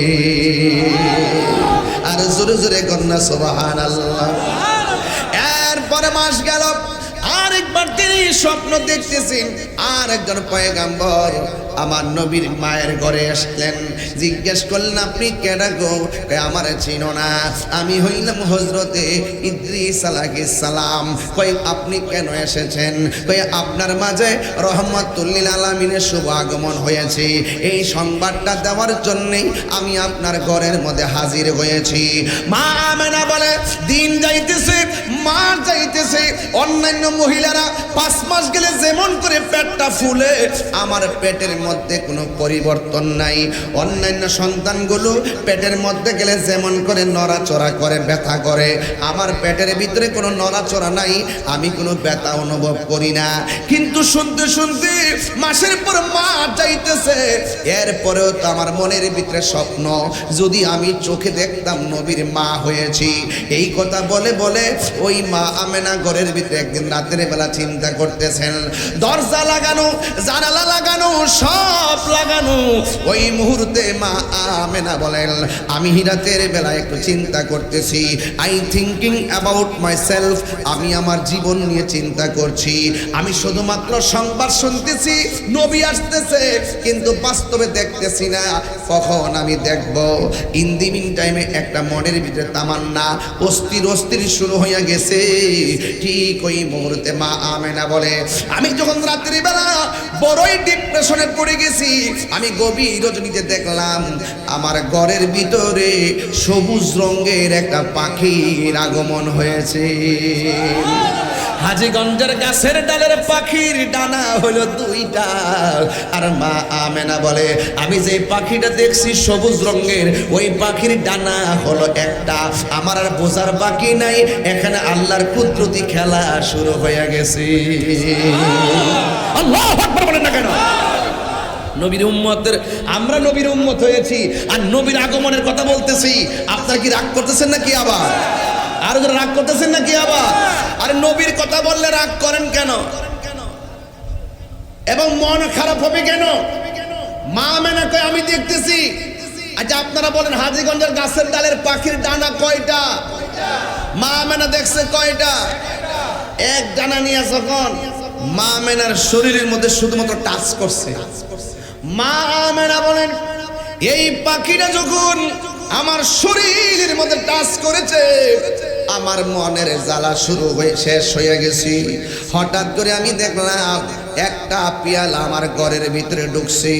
A: আর জোরে জোরে কন্যা সুবহানাল্লাহ। এরপরে মাস গেল, আরেকবার তিনি স্বপ্ন দেখতেছেন, আর একজন পয়গম্বর আমার নবীর মায়ের ঘরে আসলেন। জিজ্ঞেস করলেন, আপনি কেডা গো? আমার চিনো না, আমি হইলাম হযরতে ইদ্রিস আলাইহিস সালাম। কই, আপনি কেন এসেছেন? কই, আপনার মাঝে রহমাতুল লিল আলামিনের শুভ আগমন হয়েছে, এই সংবাদটা দেওয়ার জন্যই আমি আপনার ঘরের মধ্যে হাজির হয়েছি। মা আমেনা বলে, দিন যাইতেছে, মাস যাইতেছে, অন্যান্য মহিলারা 5 মাস গেলে যেমন করে পেটটা ফুলে, আমার পেটের মধ্যে কোনো পরিবর্তন নাই। অন্যান্য সন্তানগুলো পেটের মধ্যে গেলে যেমন করে নড়াচড়া করে, ব্যথা করে, আমার পেটের ভিতরে কোনো নড়াচড়া নাই, আমি কোনো ব্যথা অনুভব করি না। কিন্তু শুনতে শুনতে মাসের পর মাস যাইতেছে, এরপরেও তো আমার মনের ভিতরে স্বপ্ন, যদি আমি চোখে দেখতাম নবীর মা হয়েছি। এই কথা বলে বলে ওই মা আমেনা ঘরের ভিতরে একদিন রাতের বেলা চিন্তা করতেছেন, দরজা লাগানো, জানালা লাগানো, সব লাগানো। ওই মুহূর্তে মা আমেনা বলেন, আমি রাতের বেলা একটু চিন্তা করতেছি, I thinking about my self, আমি আমার জীবন নিয়ে চিন্তা করছি। আমি শুধুমাত্র সংবাদ শুনতেছি নবী আসতেছে, কিন্তু বাস্তবে দেখতেছি না। কখন আমি দেখব? ইন দি মিন টাইমে একটা মনের ভিতরে তামান্না অস্থির অস্থির শুরু হয়ে গেছে। ঠিক ওই মুহূর্তে মা আমেনা বলে, আমি যখন রাত্রি বেলা বড়ই ডিপ্রেশনে পড়ে গেছি, আমি গভীর রজনীতে দেখলাম আমার ঘরের ভিতরে সবুজ রঙের একটা পাখির আগমন হয়েছে। হাজীগঞ্জের গাছের ডালের পাখির ডানা হলো 2টা। আর মা আমেনা বলে, আমি যে পাখিটা দেখছি সবুজ রঙের, ওই পাখির ডানা হলো একটা। আমার আর বোঝার বাকি নাই, এখানে আল্লাহর কুদরতি খেলা শুরু হয়ে গেছে। আল্লাহু আকবার বলেন না কেন? নবীর উম্মতের, আমরা নবীর উম্মত হয়েছি আর নবীর আগমনের কথা বলতেছি। আপনারা কি রাগ করতেছেন নাকি আবার? আর রাগ করতেছেন নাকি আবার? আরে নবীর কথা বললে রাগ করেন কেন এবং মন খারাপ হবে কেন? মা আমেনা কয়, আমি দেখতেছি। আচ্ছা আপনারা বলেন, হাজীগঞ্জের গাছের ডালের পাখির ডানা কয়টা? মা আমেনা দেখছে কয়টা? এক ডানা নিয়ে যখন মা আমেনার শরীরের মধ্যে শুধুমাত্র টাচ করছে, মা আমেনা বলেন, এই পাখিটা যখন আমার শরীরের মধ্যে টাচ করেছে, আমার মনের জ্বালা শুরু হয়ে শেষ হয়ে গেছি। হঠাৎ করে আমি দেখলাম একটা পেয়ালা আমার ঘরের ভিতরে ঢুকছে,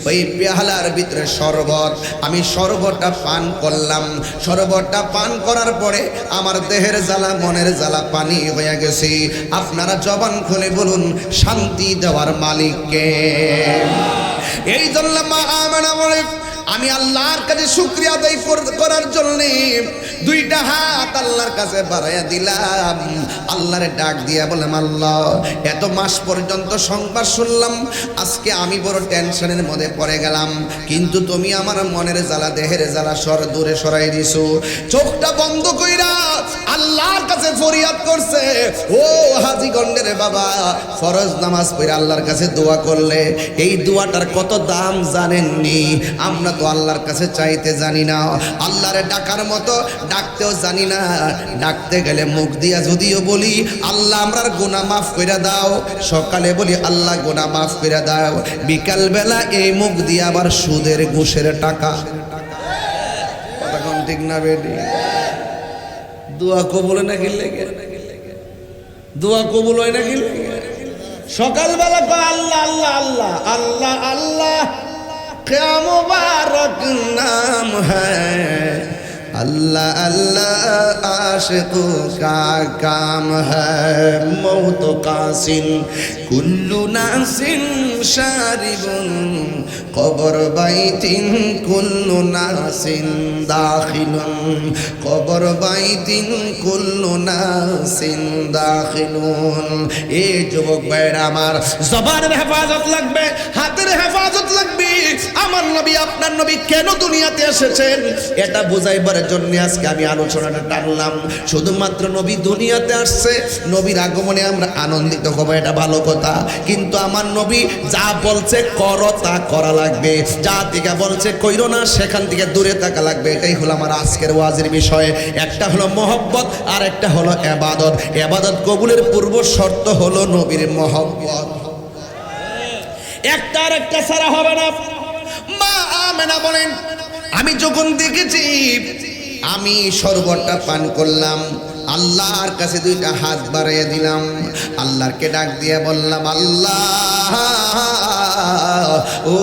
A: ওই পেয়ালার ভিতরে শরবত। আমি শরবতটা পান করলাম। শরবতটা পান করার পরে আমার দেহের জ্বালা, মনের জ্বালা পানি হয়ে গেছে। আপনারা জবান খুলে বলুন, শান্তি দেওয়ার মালিককে। এই জন্য মা আমেনা বলে, আমি আল্লাহর কাছে শুকরিয়া আদায় করার জন্য 2টা হাত আল্লাহর কাছে বাড়াইয়া দিলাম। আল্লাহরে ডাক দিয়া বললাম, আল্লাহ, এত মাস পর্যন্ত সংবাদ শুনলাম, আজকে আমি বড় টেনশনের মধ্যে পড়ে গেলাম, কিন্তু তুমি আমার মনের জ্বালা, দেহের জ্বালা দূরে সরাই দিছো। চোখটা বন্ধ কইরা আল্লাহর কাছে ফরিয়াদ করছে। ও হাজীগঞ্জের বাবা, ফরজ নামাজ পড়ে আল্লাহর কাছে দোয়া করলে এই দোয়াটার কত দাম জানেননি? আমরা তো আল্লাহর কাছে চাইতে জানি না, আল্লাহরে ডাকার মতো ডাকতেও জানি না। ডাকতে গেলে মুখ দিয়া যদিও বলি, আল্লাহ আমরার গুনাহ মাফ করে দাও, সকালে বলি আল্লাহ গুনাহ মাফ করে দাও, বিকাল বেলা এই মুখ দিয়ে আবার সুদের ঘুষের টাকা। কথা কোন ঠিক না বেটি? দোয়া কবুল না গেলে, দোয়া কবুল হয় না গেলে, সকালবেলা কয় আল্লাহ আল্লাহ আল্লাহ আল্লাহ আল্লাহ, क्या मुबारक नाम है अल्लाह अल्लाह, आशिकों का काम है, मौत कासिन कुल्लु नासिन शारिबुन, कब्र बैतिन कुल्लु नासिन दाखिलुन, कब्र बैतिन कुल्लु नासिन दाखिलुन। ए যুবক ভাইরা আমার, জবানের হেফাজত লাগবে, হাতের হেফাজত লাগবে। আমার নবী, আপনার নবী কেন দুনিয়াতে এসেছেন এটা বুঝাইবার জন্য আজকে আমি আলোচনাটা টানলাম। শুধুমাত্র নবী দুনিয়াতে আসছে, নবীর আগমনে আমরা আনন্দিত হব, এটা ভালো কথা, কিন্তু আমার নবী যা বলছে করো তা করা লাগবে, যা থেকে বলছে কইরো না সেখান থেকে দূরে থাকা লাগবে। এটাই হলো আমার আজকের ওয়াজের বিষয়। একটা হলো মহব্বত আর একটা হলো ইবাদত। ইবাদত কবুলের পূর্ব শর্ত হলো নবীর মহব্বত, একটা আর একটা ছাড়া হবে না। মা আমেনা বলেন, আমি যখন দেখেছি, আমি শরবতটা পান করলাম,
B: আল্লাহর কাছে দুইটা হাত বাড়াইয়া দিলাম, আল্লাহকে ডাক দিয়ে বললাম, আল্লাহ ও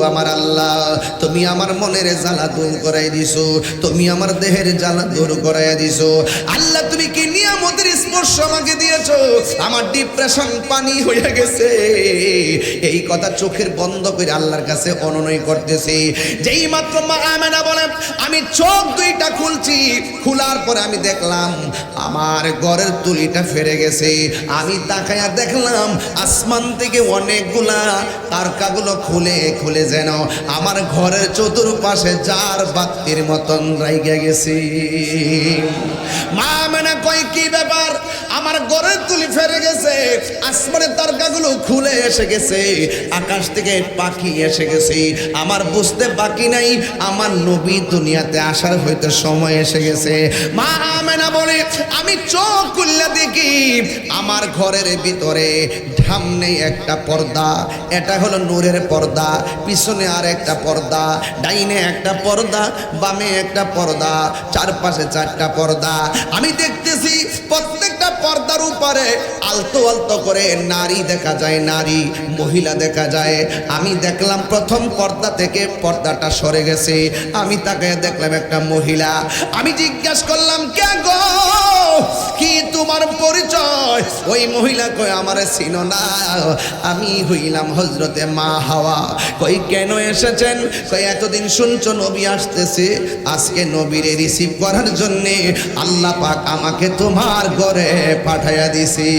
B: আমার আল্লাহ, তুমি আমার মনের জ্বালা দূর করাই দিছো, তুমি আমার দেহের জ্বালা দূর করাইয়া দিছো। আল্লাহ তুমি কি নিয়ামতের স্পর্শ আমাকে দিয়েছো, আমার ডিপ্রেশন পানি হয়ে গেছে। এই কথা চোখের বন্ধ করে আল্লাহর কাছে অনুনয় করতেছি। যেই মাত্র মা আমেনা বলেন আমি চোখ দুইটা খুলছি, খোলার পরে আমি দেখলাম আমার ঘরের তুলিটা ফেরে গেছে। আমি তাকায়া দেখলাম আসমান থেকে অনেকগুলা তারকাগুলো খুলে খুলে যেন আমার ঘরের চতুর্পাশে জার বাতির মতন রাইগা গেছে। মা আমেনা কয় কি ব্যাপার, আমার ঘরের তুলি ফেরে গেছে, আসমানের তারকাগুলো খুলে এসে গেছে, আকাশ থেকে পাখি এসে গেছে। আমার বুঝতে বাকি নাই আমার নবী দুনিয়াতে আসার হয়তো সময় এসে গেছে। মা আমেনা বলে আমি চোখ খুললে দেখি আমার ঘরের ভিতরে সামনে একটা পর্দা, এটা হলো নূরের পর্দা, পিছনে আর একটা পর্দা, ডাইনে একটা পর্দা, বামে একটা পর্দা, চারপাশে চারটা পর্দা। আমি দেখতেছি প্রত্যেকটা পর্দার উপরে আলতো আলতো করে নারী দেখা যায়, নারী মহিলা দেখা যায়। আমি দেখলাম প্রথম পর্দা থেকে পর্দাটা সরে গেছে, আমি তাকে দেখলাম একটা মহিলা। আমি জিজ্ঞাসা করলাম কে গো, কি তোমার পরিচয়? ওই মহিলা কই আমারে চিনো না, আমি হইলাম হযরতে মা হাওয়া। কই কেন এসেছেন? কই এতদিন শুনছো নবী আসতেছে, আজকে নবীরে রিসিভ করার জন্য আল্লাহ পাক আমাকে তোমার ঘরে পাঠাইয়া দিছি।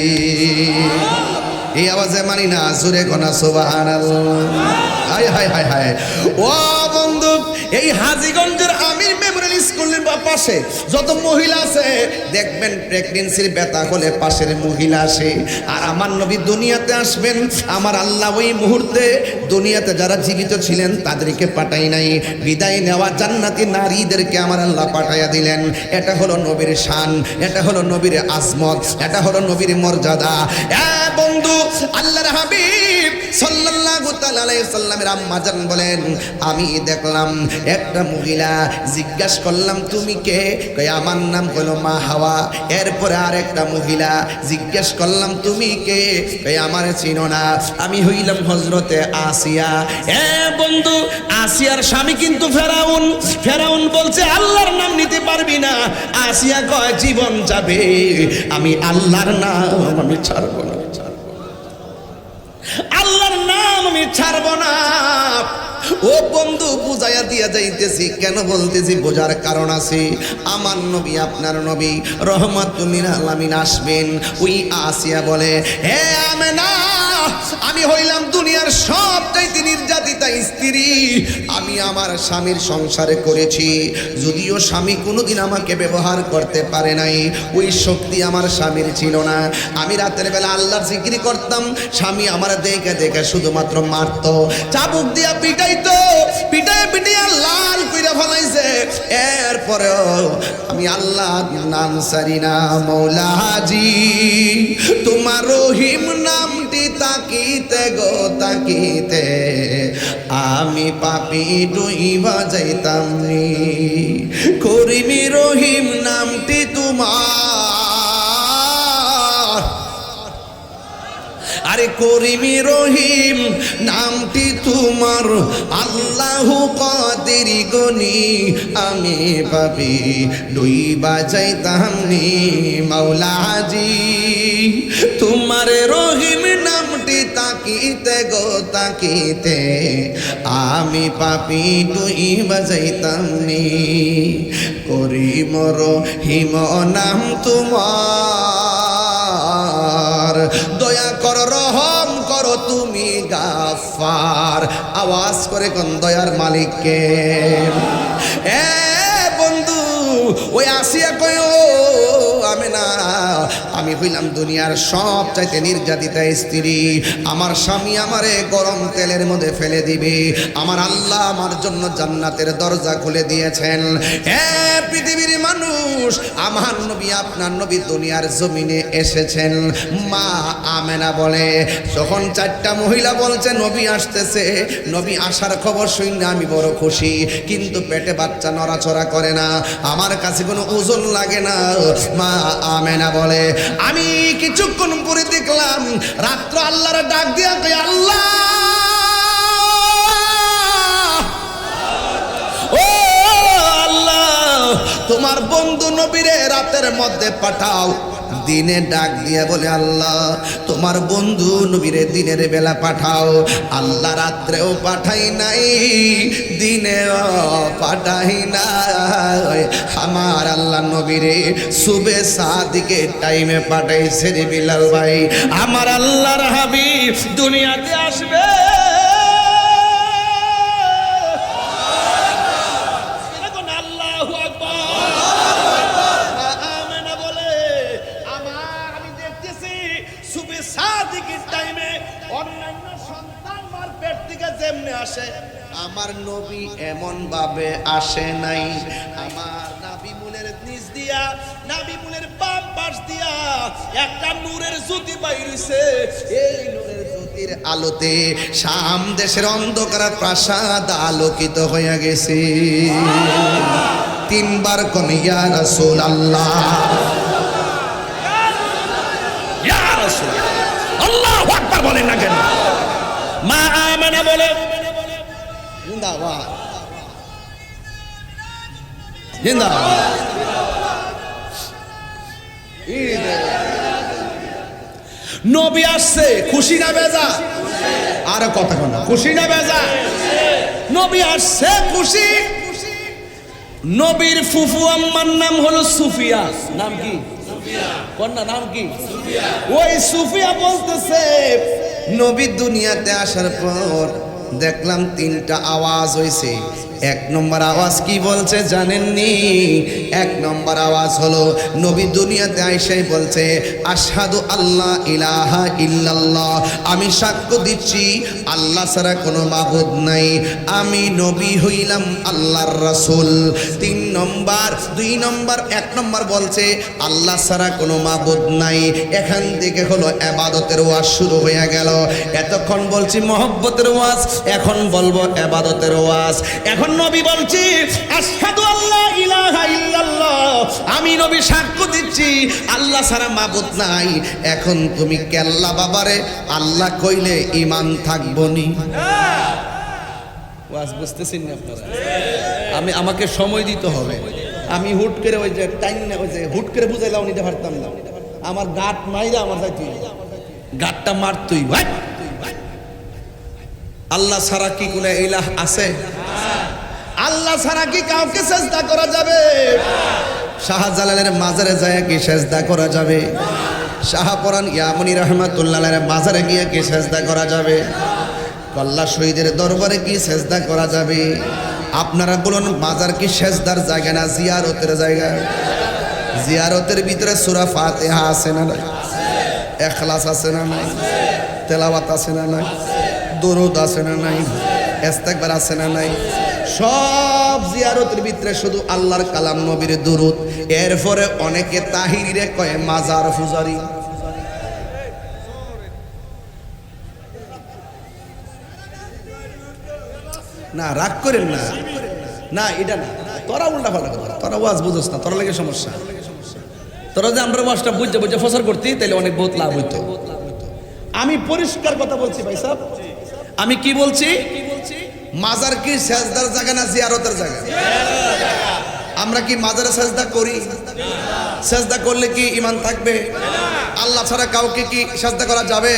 B: এই আওয়াজে মানি না, জোরে কোনা সুবহানাল্লাহ। হায় হায় হায় হায়। ও বন্ধু, এই হাজীগঞ্জের আমির মেমোরিয়াল স্কুলের পাশে যত মহিলা আছে দেখবেন প্রেগন্যান্সির ব্যথা হলে পাশের মহিলা আসে। আর আমার নবী দুনিয়াতে আসবেন, আমার আল্লাহ ওই মুহূর্তে দুনিয়াতে যারা জীবিত ছিলেন তাদেরকে পাঠাই নাই, বিদায় নেওয়া জান্নাতি নারীদেরকে আমার আল্লাহ পাঠাইয়া দিলেন। এটা হলো নবীর শান, এটা হলো নবীর আজমত, এটা হলো নবীর মর্যাদা। বন্ধু, আল্লাহর হাবিব সাল্লাল্লাহু তাআলা আলাইহি সাল্লামের আম্মা জান বলেন আমি দেখলাম একটা মহিলা, জিজ্ঞাসা করলাম তুমি কে? কই আমার নাম হলো মা হাওয়া। এরপরে আরেকটা মহিলা, জিজ্ঞাসা করলাম তুমি কে? কই আমার চিনো না, আমি হইলাম হযরতে আসিয়া। বন্ধু, আসিয়ার স্বামী কিন্তু ফেরাউন। ফেরাউন বলছে আল্লাহর নাম নিতে পারবি না। আসিয়া কয় জীবন যাবে, আমি আল্লাহর নাম আমি ছাড়বো না, আল্লাহর নাম আমি ছাড়বো না। ও বন্ধু, বুঝাইয়া দিয়া যাইতেছি, কেন বলতেছি বোঝার কারণ আছে। আমার নবী আপনার নবী রহমাতুল লিল আলামিন আসবেন। ওই আসিয়া বলে হে আমেনা, আমি হইলাম দুনিয়ার সবচাইতে নির্যাতিতা স্ত্রী। আমি আমার স্বামীর সংসারে করেছি, যদিও স্বামী কোনোদিন আমাকে ব্যবহার করতে পারে নাই, ওই শক্তি আমার স্বামীর ছিল না। আমি রাতের বেলা আল্লাহর জিকির করতাম, স্বামী আমার দেখে দেখে শুধুমাত্র মারতো, চাবুক দিয়া পিটাইতো, পিটায় পিটিয়া লাল কইরা ফলাইছে। এরপরেও আমি আল্লাহ নাম সারি না। মৌলাজি তোমার রহিম নামটি তাকিতে গো তাকিতে আমি পাপি ডুইবা যাইতাম নি। করিমি রহিম নামটি তোমার, আরে করিমি রহিম নামটি তোমার, আল্লাহু কাদির গনি আমি পাপি ডুইবা যাইতাম নি। মাওলাজি তোমার রহিম নামটি তাকিতে গো তাকিতে আমি পাপি ডুইবা যাইতাম নি। করিম রহিম নাম তোমার, দয়া করো রহম করো তুমি গাফফার। আওয়াজ করে কোন দয়ার মালিককে। বন্ধু, ওই আসিয়া কয় ও আমেনা, আমি হইলাম দুনিয়ার সব চাইতে নির্যাতিতা স্ত্রী। আমার স্বামী আমারে গরম তেলের মধ্যে ফেলে দিবে, আমার আল্লাহ আমার জন্য জান্নাতের দরজা খুলে দিয়েছেন। পৃথিবীর মানুষ, আমার নবী আপনার নবী দুনিয়ার জমিনে এসেছেন। মা আমেনা বলে, যখন 4টা মহিলা বলছে নবী আসতেছে, নবী আসার খবর শুনে আমি বড় খুশি, কিন্তু পেটে বাচ্চা নড়াচড়া করে না, আমার কাছে কোনো ওজন লাগে না। মা আমেনা বলে, আমি কিছুক্ষণ পরে দেখলাম রাত্র আল্লাহর ডাক দিয়া কই, আল্লাহ ও আল্লাহ, তোমার বন্ধু নবীরে রাতের মধ্যে পাঠাও। দিনে ডাক দিয়ে বলে, আল্লাহ তোমার বন্ধু নবীরে দিনের বেলা পাঠাও। আল্লাহ রাত্রেও পাঠাই নাই, দিনেও পাঠাই নাই, আমার আল্লাহ নবীরে সুবে সাদিকে টাইমে পাঠাইছে রে বিলাল ভাই। আমার আল্লাহর হাবিব দুনিয়াতে আসবে, আমার নবী এমন ভাবে আসে নাই। আমার নাভি মূলের নিচ দিয়া, নাভি মূলের বাম পাশ দিয়া একটা নূরের জ্যোতি বাইরেছে। এই নূরের জ্যোতির আলোতে শাম দেশের অন্ধকার প্রাসাদ আলোকিত হয়ে গেছে। 3 বার কোন ইয়া রাসূলুল্লাহ, ইয়া রাসূলুল্লাহ, আল্লাহু আকবার বলেন না কেন? মা আমেনা বলে, জিন্দাবাদ জিন্দাবাদ। নবী আসছে, খুশি না বেজা? আর কথা কোন, খুশি না বেজা? নবী আসছে খুশি। নবীর ফুফু আম্মার নাম হলো সুফিয়া। নাম কি? কন্যা নাম কি? ওই সুফিয়া বলতেছে, নবী দুনিয়াতে আসার পর দেখলাম 3টা আওয়াজ হইছে। 1 নম্বর আওয়াজ কি বলছে জানেননি? 1 নম্বর আওয়াজ হলো নবী দুনিয়াতে আইসাই বলছে, আশহাদু আল্লাহ ইলাহা ইল্লাল্লাহ, আমি সাক্ষ্য দিচ্ছি আল্লাহ ছাড়া কোনো মাবুদ নাই, আমি নবী হইলাম আল্লাহর রাসূল। 3 নম্বর 2 নম্বর 1 নম্বর বলছে আল্লাহ ছাড়া কোনো মাবুদ নাই। এখান থেকে হলো ইবাদতের ওয়াজ শুরু হয়ে গেল। এতক্ষণ বলছি মহব্বতের ওয়াজ, এখন বলবো ইবাদতের ওয়াজ। এখন নবী বলছি আশহাদু আল্লাহ ইলাহা ইল্লাল্লাহ, আমি নবী সাক্ষ্য দিচ্ছি আল্লাহ ছাড়া মাবুদ নাই। এখন তুমি কেল্লা বাবারে আল্লাহ কইলে ঈমান থাকবনি? ওয়াজ বুঝতেছেন না আপনারা? আমাকে সময় দিতে হবে। আমি হুট করে ওই যে টাইম না, ওই যে হুট করে বুঝাইলাম নিতে পারতাম না। আমার গাঁট মাইরা আমার যাইতে গাঁটটা মারতই ভাই। আল্লাহ ছাড়া কি কোনো ইলাহ আছে? আল্লাহ ছাড়া কি কাউকে সেজদা করা যাবে? শাহজালালের মাজারে যায় কি সেজদা করা যাবে? শাহপরান ইয়ামনি রহমাতুল্লাহ আলাইহির মাজারে গিয়ে কি সেজদা করা যাবে? কল্লা শহীদের দরবারে কি সেজদা করা যাবে? আপনারা বলুন, মাজার কি সেজদার জায়গা না জিয়ারতের জায়গা? জিয়ারতের ভিতরে সূরা ফাতিহা আছে না নাই? ইখলাস আছে না নাই? তেলাওয়াত আছে না নাই? দরুদ আছে না নাই? ইস্তেগফার আছে না নাই? সব জিয়ারতের ভিতরে শুধু আল্লাহর কালাম, নবীর দরুদ। এরপরে অনেকে তাহিরিরে কয় মাজার পূজারি। না রাগ করেন না, না এটা না, তোরা উল্টা পাল্টা কথা, তোরা ওয়াজ বুঝোস না, তোরা লেগে সমস্যা। তোরা যে আমরা ওয়াজটা বুঝতে বুঝতে ফসর করতি তাহলে অনেক বহুত লাভ হইতো। আমি পরিষ্কার কথা বলছি ভাই সাহেব। আমি কি বলছি? মাজার কি সেজদার জায়গা না জিয়ারতের জায়গা? আমরা কি মাজারে সেজদা করি? সেজদা করলে কি ঈমান থাকবে? আল্লাহ ছাড়া কাউকে কি সেজদা করা যাবে?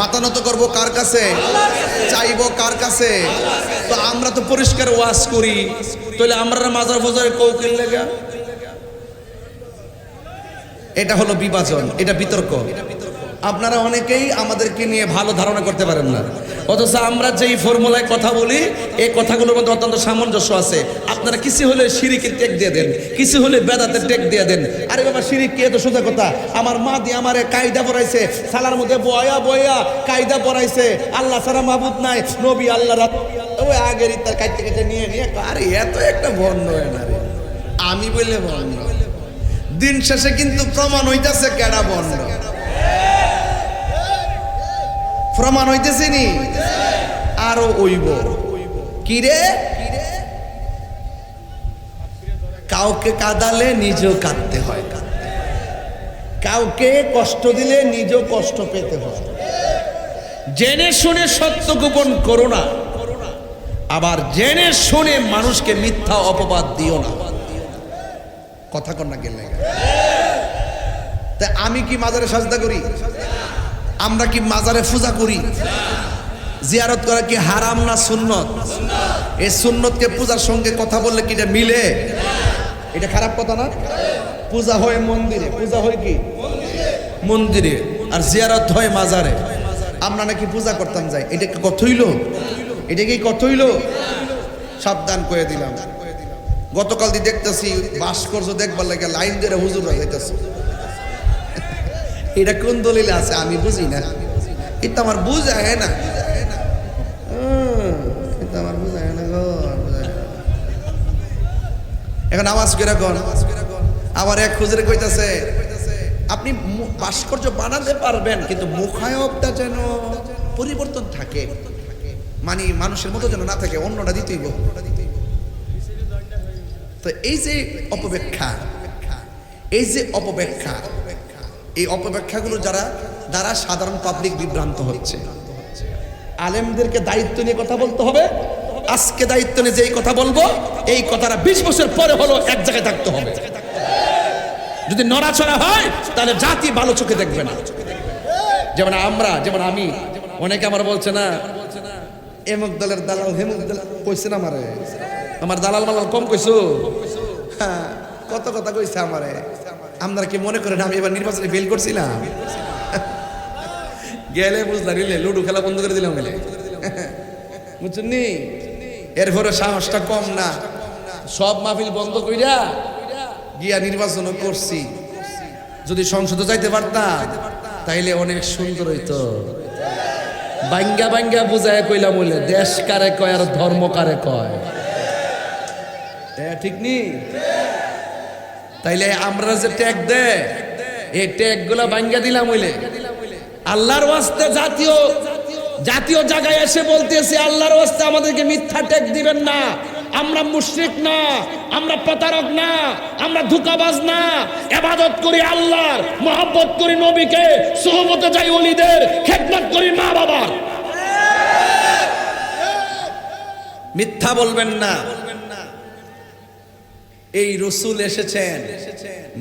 B: মাথা নত করবো কার কাছে? চাইবো কার কাছে? তো আমরা তো পরিষ্কার ওয়াজ করি, তাহলে আমরা মাজার ফজারে কৌকিল লাগা। এটা হলো বিভাজন, এটা বিতর্ক। আপনারা অনেকেই আমাদেরকে নিয়ে ভালো ধারণা করতে পারেন না।
A: অথচ আমরা যেই ফর্মুলায় কথা বলি এই কথাগুলোর মধ্যে অত্যন্ত সামঞ্জস্য আছে। আপনারা কিছু হলে শিরিকের টেক দিয়ে দেন, কিছু হলে বেদাতের টেক দিয়ে দেন। আরে বাবা শিরিক কি এত সোজা কথা? আমার মা দিয়ে আমারে কায়দা পড়াইছে, সালার মধ্যে বয়া বয়া কায়দা পড়াইছে, আল্লাহ ছাড়া মাবুদ নাই, নবী আল্লাহ ওই আগের ইত্যার কাইতে কেটে নিয়ে নিয়ে আরে এত একটা বন্ধ হয় না রে, আমি বললে বন্ধ। দিন শেষে কিন্তু প্রমাণ হইতেছে কেডা বন্ধ, প্রমাণ হইতেছে নি আরো ওইব কি রে? কাউকে কাঁদালে নিজেও কাঁদতে হয়, কাউকে কষ্ট দিলে নিজেও কষ্ট পেতে হয়। জেনে শুনে সত্য গোপন করো না, আবার জেনে শুনে মানুষকে মিথ্যা অপবাদ দিও না। কথা কর না গেলে তাই আমি কি মাজারে সাজদা করি? আমরা কি মাজারে পূজা করি? জিয়ারত করা কি হারাম না সুন্নত? এই সুন্নতকে পূজার সঙ্গে কথা বললে কি এটা মিলে? এটা খারাপ কথা না? পূজা হয় মন্দিরে, পূজা হয় কি মন্দিরে, আর জিয়ারত হয় মাজারে। আমরা নাকি পূজা করতাম যাই, এটা কি কথা হইল? এটা কি কথা হইল? সাবধান করে দিলাম। গতকাল দিয়ে দেখতেছি ভাস্কর্য দেখবার লাগে লাইন ধরে হুজুররা যাইতেছে। এটা কোন দলিলে আছে আমি বুঝি না, এটা আমার বুঝায় না, এটা আমার বুঝায় না গো। এখন আওয়াজ করে কোন আবার এক হুজুরে কইতাছে আপনি ভাস্কর্য বানাতে পারবেন কিন্তু মুখায়বটা যেন পরিবর্তন থাকে, মানে মানুষের মতো যেন না থাকে, অন্যটা দিতেইব। তো এই যে অপব্যাখ্যা, এই যে অপব্যাখ্যা, এই অপব্যাখ্যাগুলো দ্বারা সাধারণ পাবলিক বিভ্রান্ত হচ্ছে। আলেমদেরকে দায়িত্ব নিয়ে কথা বলতে হবে। আজকে দায়িত্ব নিয়ে যেই কথা বলবো এই কথাটা 20 বছর পরে হলো এক জায়গায় থাকতে হবে। যদি নড়াচড়া হয় তাহলে জাতি ভালো চোখে দেখবে না। যেমন আমি অনেকে আমার বলছে না এমুক দলের দালাল হেমুক দল কইছে না আমারে, আমার দালাল মালাল কম কইছো, হ্যাঁ কত কথা কইছে আমারে। আপনারা কি মনে করেন আমি এবার নির্বাচনে ফেল করছিলাম? গেলে বুঝলা নিলে লুডু খেলা বন্ধ করে দিলাম গেলে, বুঝছেন নি? এরপরে সাহসটা কম না, সব মাহফিল বন্ধ কইরা গিয়া নির্বাচনও করছি। যদি সংসদে যাইতে পারতাম তাইলে অনেক সুন্দর হইতো। বাঙ্গা বাঙ্গা বুঝায় কইলাম বলে দেশ কারে কয় আর ধর্ম কারে কয়, ঠিক নি? তাইলে আমরা যে ট্যাগ দেয় এই ট্যাগ গুলা বাঙ্গা দিলাম হইলে আল্লাহর ওয়াস্তে জাতীয় জায়গায় এসে বলতেছি আল্লাহর ওয়াস্তে আমাদেরকে মিথ্যা ট্যাগ দিবেন না। আমরা মুশরিক না, আমরা প্রতারক না, আমরা ধোঁকাবাজ না, ইবাদত করি আল্লাহর, মহব্বত করি নবীকে, সুহবতে যাই ওলিদের, খেদমত করি মা বাবার। মিথ্যা বলবেন না। এই রসুল এসেছেন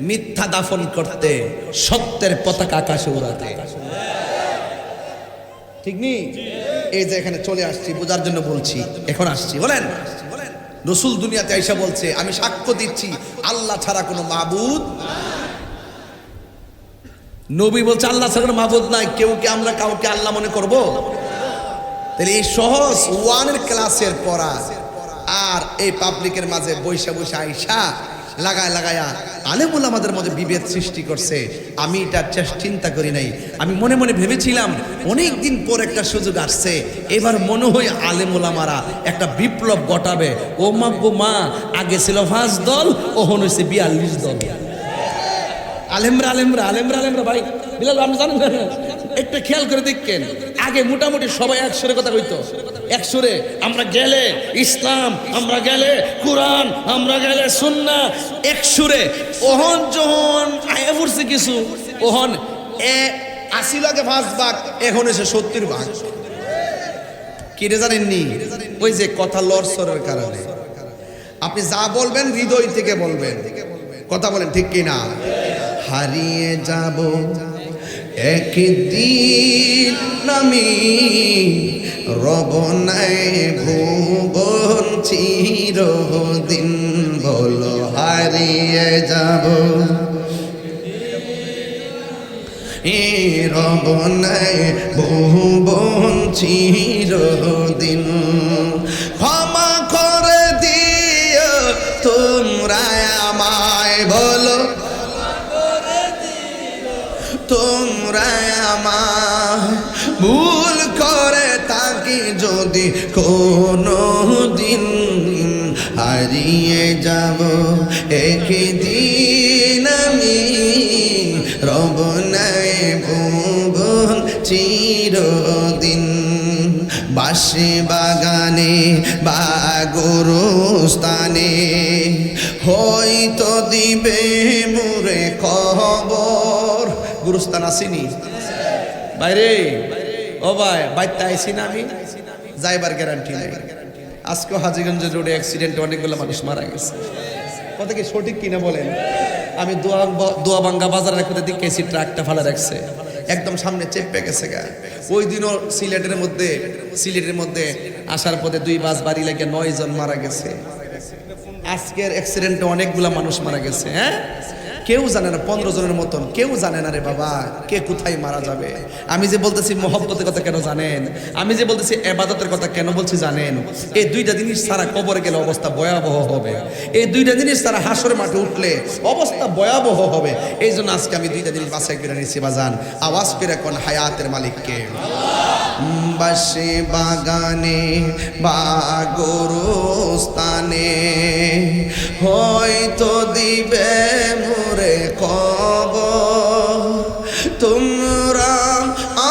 A: মিথ্যা দাফন করতে, সত্যের পতাকা আকাশে উড়াতে, ঠিক নি? এই যে এখানে চলে আসছি বোঝার জন্য বলছি, এখন আসছি। বলেন রসুল দুনিয়াতে আইসা বলছে আমি সাক্ষ্য দিচ্ছি আল্লাহ ছাড়া কোনো মাবুদ। নবী বলছে আল্লাহ ছাড়া কোনো মাবুদ নাই, কেউ কি আমরা কাউকে আল্লাহ মনে করব? তাহলে এই সহজ ওয়ানের ক্লাসের পড়া আর এই পাবলিকের মাঝে বৈশা বৈশা আইসা লাগায়া আলেমুল আমাদের মধ্যে বিভেদ সৃষ্টি করছে। আমি এটা চিন্তা করি নাই, আমি মনে মনে ভেবেছিলাম অনেক দিন পর একটা সুযোগ আসছে, এবার মনে হয় আলেমুল আমারা একটা বিপ্লব ঘটাবে। ও মা গো মা, আগে ছিল 5 দল, ওহন হয়েছে 42 দল। আলেমরা ভাই বিলাল আপনি জানেন একটা খেয়াল করে দেখেন, আগে মোটামুটি সবাই একসুরে কথা কইতো, একসুরে আমরা গেলে ইসলাম, আমরা গেলে কোরআন, আমরা গেলে সুন্নাহ, একসুরে। ওহন যখন আয়া পড়ছে কিছু, ওহন 80 লাখে 5 ভাগ, এখন এসে 70 ভাগ। কি রে জানেননি? ওই যে কথা লড়সড়ের কারণে আপনি যা বলবেন হৃদয় থেকে বলবেন, কথা বলেন ঠিক কিনা? হারিয়ে যাব একদিন আমি, রব নাই ভুবন চিরদিন, বলো হারিয়ে যাব
B: রব নাই ভুবন চিরদিন ক্ষমা করে দিও তোমরা আমায় বলো তোমরা আমায় ভুল করে থাকি যদি কোনো দিন হারিয়ে যাব একদিন আমি রব নাই ভুবন চিরদিন বাঁশি বাগানে বা গোরস্থানে হয়তো দিবে মোরে খবর গুরুস্থান আসেনি বাইরে ও ভাই বাইতে আইসি না আমি যাইবার গ্যারান্টি নাই আজকে হাজীগঞ্জ রোডে অ্যাক্সিডেন্টে অনেকগুলো মানুষ মারা গেছে কথা কি সঠিক কিনা বলেন আমি দোয়াবাঙ্গা বাজারের কোথায় দিকে এসি ট্রাকটা ফালা রাখছে একদম সামনে চেপে গেছে গা ওই দিনও সিলেটের মধ্যে আসার পথে 2 বাস বাড়ি লাগে 9 জন মারা গেছে আজকের অ্যাক্সিডেন্টে অনেকগুলা মানুষ মারা গেছে হ্যাঁ কেউ জানে না 15 জনের মতন কেউ জানে না রে বাবা কে কোথায় মারা যাবে আমি যে বলতেছি মহব্বতের কথা কেন জানেন আমি যে বলতেছি ইবাদতের কথা কেন বলছি জানেন এই দুইটা জিনিস সারা কবরে গেলে অবস্থা ভয়াবহ হবে এই দুইটা জিনিস সারা হাসরের মাঠে উঠলে অবস্থা ভয়াবহ হবে এই জন্য আজকে আমি দুইটা জিনিস বাছাই করে নিয়েছি বাজান আওয়াজ করে কোন হায়াতের মালিককে বাঁশি বাগানে বা গোরস্থানে হয়তো দিবে মোরে খবর তোমরা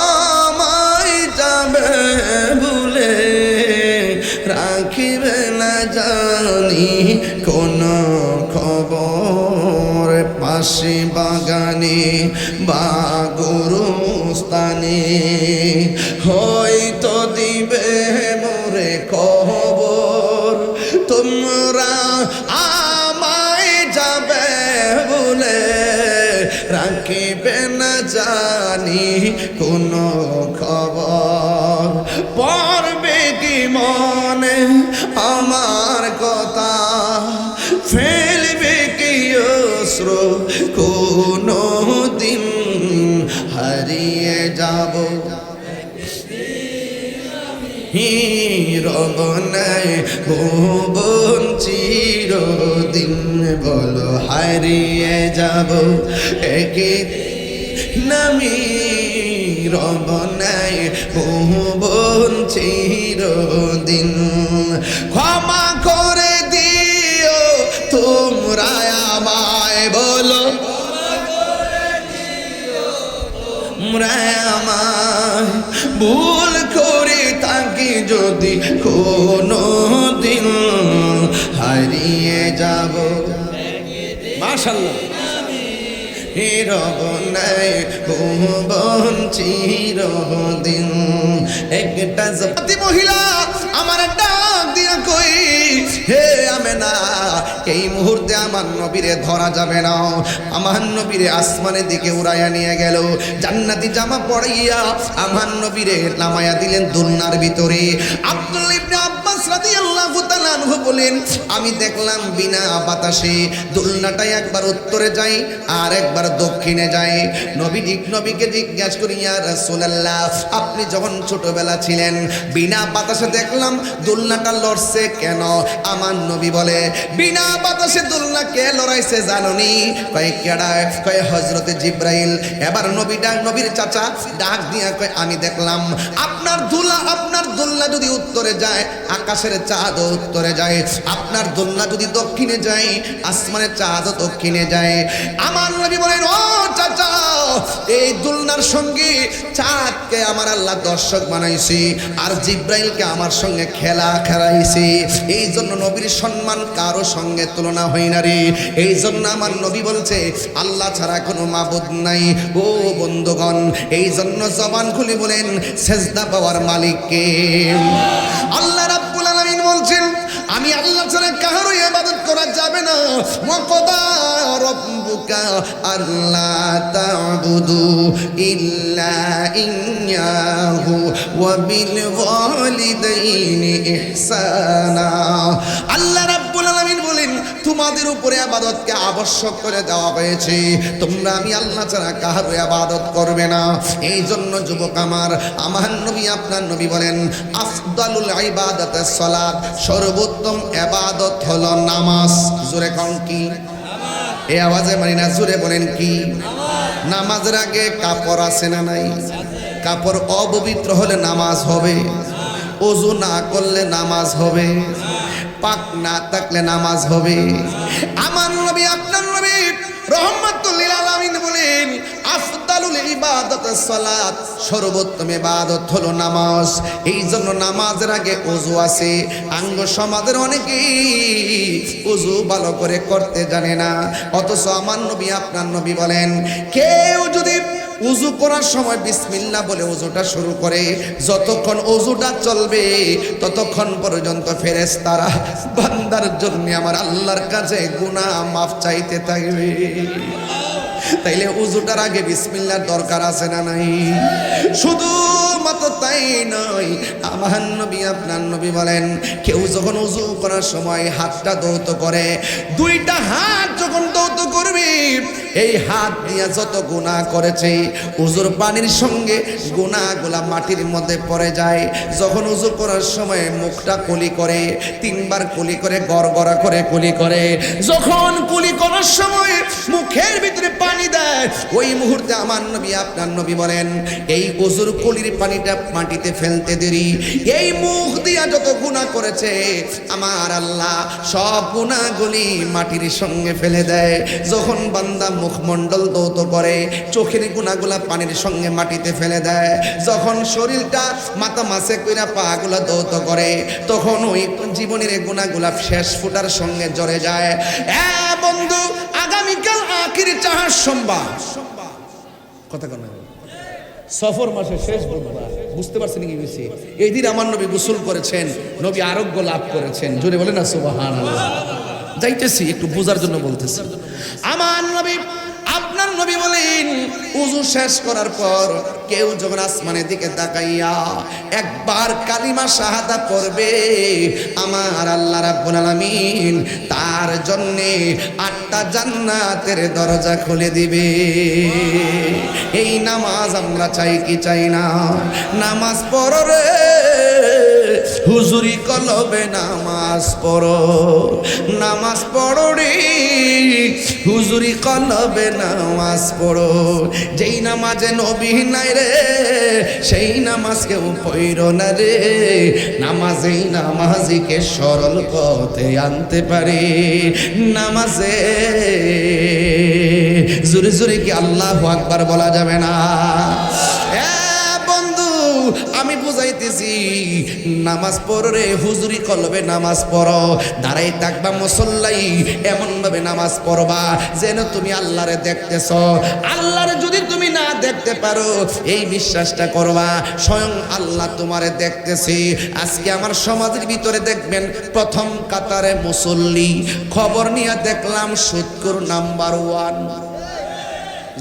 B: আমায় যাবে ভুলে রাখিবে না জানি কোন খবর পাশে বাগানে বা গোরস্থানে হয়তো দিবে মোরে খবর তোমরা আমায় যাবে বলে রাখিবে না জানি কোন খবর পড়বে কি মনে আমার কথা ফেলবে কি অশ্রু কোনো দিন হারিয়ে যাব রব নাই ভুবন চিরদিন বলো হারিয়ে যাব একদিন আমি রব নাই ভুবন চিরদিন ক্ষমা করে দিও তোমরা আমায় বলো তোমরা আমায় ভুল করে থাকি যদি কোনো দিন হারিয়ে যাব মাশাআল্লাহ রব নাই ভুবন চিরদিন একটা জাতি মহিলা আমার ডাক দিয়া কই হে আমেনা এই মুহূর্তে আমার নবীরে ধরা যাবে না আমার নবীরে আসমানের দিকে উড়াইয়া নিয়ে গেল জান্নাতি জামা পরাইয়া আমার নবীরে নামায়া দিলেন দুলনার ভিতরে আব্দুল্লাহ ইবনে আব্বাস রাদিয়াল্লাহু তাআলা আনহু বলেন আমি দেখলাম বিনা বাতাসে দুলনাটা একবার উত্তরে যায় আর একবার দক্ষিণে যায় নবীকে জিজ্ঞাসা করি ইয়া রাসূলুল্লাহ আপনি যখন ছোটবেলা ছিলেন বিনা বাতাসে দেখলাম দুলনাটা লড়ছে কেন আমার নবী বলে বিনা বাতাসে দুলনা কে লড়াইছে জানোনি কয় কেডা কয় হযরতে জিবরাইল এবার নবীর চাচা ডাক দিয়া কয় আমি দেখলাম আপনার দুলনা যদি উত্তরে যায় আকাশের চাঁদ উত্তরে যায় আপনার দুলনা যদি দক্ষিণে যায় আসমানের চাঁদ দক্ষিণে যায় আমার নবী বলেন ও চাচা এই দুলনার সঙ্গে চাঁদকে আমার আল্লাহ দর্শক বানাইছে আর জিবরাইলকে আমার সঙ্গে খেলাইছে এই জন্য নবীর সম্মান কারো সঙ্গে তুলনা হয় না রে এই জন্য আমার নবী বলছে আল্লাহ ছাড়া কোনো মাবুদ নাই ও বন্ধুগণ এই জন্য জবান খুলে বলেন সেজদা পাওয়ার মালিককে আল্লাহ রাব্বুল আলামিন বলছেন আমি আল্লাহ ছাড়া কারো ইবাদত করা যাবে না ওয়াকাদা রাব্বুকা আল্লা তা'বুদু ইল্লা ইয়্যাহু ওয়া বিল ওয়ালিদাইনি ইহসানা আল্লাহ রাব্বুল আলামিন বলেন তোমাদের উপরে ইবাদতকে আবশ্যক করে দেওয়া হয়েছে। তোমরা আমি আল্লাহ ছাড়া কারো ইবাদত করবে না। এই জন্য যুবক আমার নবী আপনার নবী বলেন আফদালুল ইবাদাতিস সালাত, সর্বোত্তম ইবাদত হলো নামাজ। জোরে কোন কি? এই আওয়াজে মানি না, জোরে বলেন কি? নামাজের আগে কাপড় আছে না নাই? কাপড় অপবিত্র হলে নামাজ হবে, ওযু না করলে নামাজ হবে, পাক না থাকলে নামাজ হবে। আমার নবী আপনার নবী রহমাতুল লিল আলামিন বলেন আফদালুল ইবাদাতিস সালাত, সর্বোত্তম ইবাদত হলো নামাজ। এই জন্য নামাজের আগে ওযু আছে। আঙ্গ সমাজের অনেকেই ওযু ভালো করে করতে জানে না, অথচ আমার নবী আপনার নবী বলেন কেউ যদি উযু করার সময় বিসমিল্লাহ বলে উযুটা শুরু করে, যতক্ষণ উযুটা চলবে ততক্ষণ পর্যন্ত ফেরেশতারা বান্দার জন্য আমার আল্লাহর কাছে গুনাহ মাফ চাইতে থাকবে। তাইলে উযুটার আগে বিসমিল্লাহর দরকার আছে না নাই? শুধু মাত্র তাই নয়, আমার নবী আপনার নবী বলেন কেউ যখন উযু করার সময় হাতটা ধৌত করে, দুইটা হাত যখন ধৌত করবে, এই হাত দিয়ে যত গুনাহ করেছে উযুর পানির সঙ্গে গুনাহগুলা মাটির মধ্যে পড়ে যায়। যখন উযু করার সময় মুখটা কুলি করে, তিনবার কুলি করে, গড়গড়া করে কুলি করে, যখন কুলি করার সময় মুখের ভিতরে পানি দেয়, ওই মুহূর্তে আমার নবী আপনার নবী বলেন এই উযুর কুলির পানিটা মাটিতে ফেলতে দেরি, এই মুখ দিয়া যত গুনাহ করেছে আমার আল্লাহ সব গুনাহগুলি মাটির সঙ্গে ফেলে দেয়। যখন বান্দা মুখমণ্ডল ধৌত করে, চোখের গুনাহগুলা পানির সঙ্গে মাটিতে ফেলে দেয়, যখন শরীরটা মাথা মাসে কইরা পাগুলা ধৌত করে, তখন ওই জীবনের গুনাহগুলা শেষ ফুটার সঙ্গে জড়ে যায়। বন্ধু, আগামীকাল আখির চাহার সোমবার, কথা কন সফর মাসের শেষ বুধবার, বুঝতে পারছেন কি বেশি? এই দিন আমার নবী গোসল করেছেন, নবী আরোগ্য লাভ করেছেন। জোরে বলেন না সুবহানাল্লাহ। যাইতেছি একটু বোঝার জন্য বলতেছি। আমার নবী আপনার নবী বলেন উযু শেষ করার পর কেউ যখন আসমানের দিকে তাকাইয়া একবার কালিমা শাহাদা পড়বে, আমার আল্লাহ রাব্বুল আলামিন তার জন্যে 8টা জান্নাতের দরজা খুলে দিবে। এই নামাজ আমরা চাই কি চাই না? নামাজ পড়ো রে হুজুরি কলবে, নামাজ পড়ো, নামাজ পড়ো রে হুজুরি কলবে, নামাজ পড়ো। যেই নামাজে নবী নাই রে, সেই নামাজ কেউ পড়ো না রে। নামাজেই নামাজিকে সরল পথে আনতে পারে। নামাজে জোরে জোরে কি আল্লাহু আকবার বলা যাবে না? আমি বুঝাইতেছি নামাজ পড়ো রে হুজুরি কলবে, নামাজ পড়ো। দাঁড়াই থাকবা মুসল্লাই, এমন ভাবে নামাজ পড়বা যেন তুমি আল্লাহরে দেখতেছ। আল্লাহরে যদি তুমি না দেখতে পারো, এই বিশ্বাসটা করবা স্বয়ং আল্লাহ তোমারে দেখতেছি। আজকে আমার সমাজের ভিতরে দেখবেন প্রথম কাতারে মুসল্লি, খবর নিয়ে দেখলাম সুদখোর নাম্বার 1।